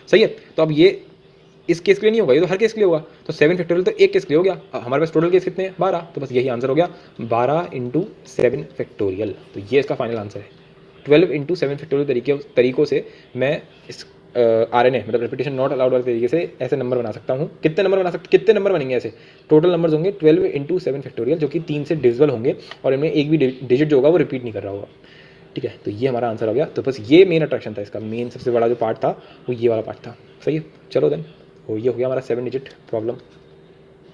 S1: सही है, तो अब ये इस केस के लिए नहीं होगा, ये तो हर केस के लिए होगा। तो 7 फैक्टोरियल तो एक केस के लिए हो गया। हमारे पास टोटल केस कितने हैं? 12। तो बस यही आंसर हो गया, 12 × 7 फैक्टोरियल। तो ये इसका फाइनल आंसर है। 12 × 7 फैक्टोरियल तरीकों से मैं इस RNA मतलब रिपीटेशन नॉट अलाउड वाले तरीके से ऐसे नंबर बना सकता हूँ। कितने नंबर बना सकते? कितने नंबर बनेंगे ऐसे? टोटल नंबर्स होंगे 12 × 7 फैक्टोरियल, जो कि 3 से डिविजिबल होंगे और इनमें एक भी डिजिट जो होगा वो रिपीट नहीं कर रहा होगा। ठीक है, तो ये हमारा आंसर हो गया। तो बस ये मेन अट्रैक्शन था इसका, मेन सबसे बड़ा जो पार्ट था वो ये वाला पार्ट था। सही है, चलो देन, ये हो गया हमारा 7 डिजिट प्रॉब्लम।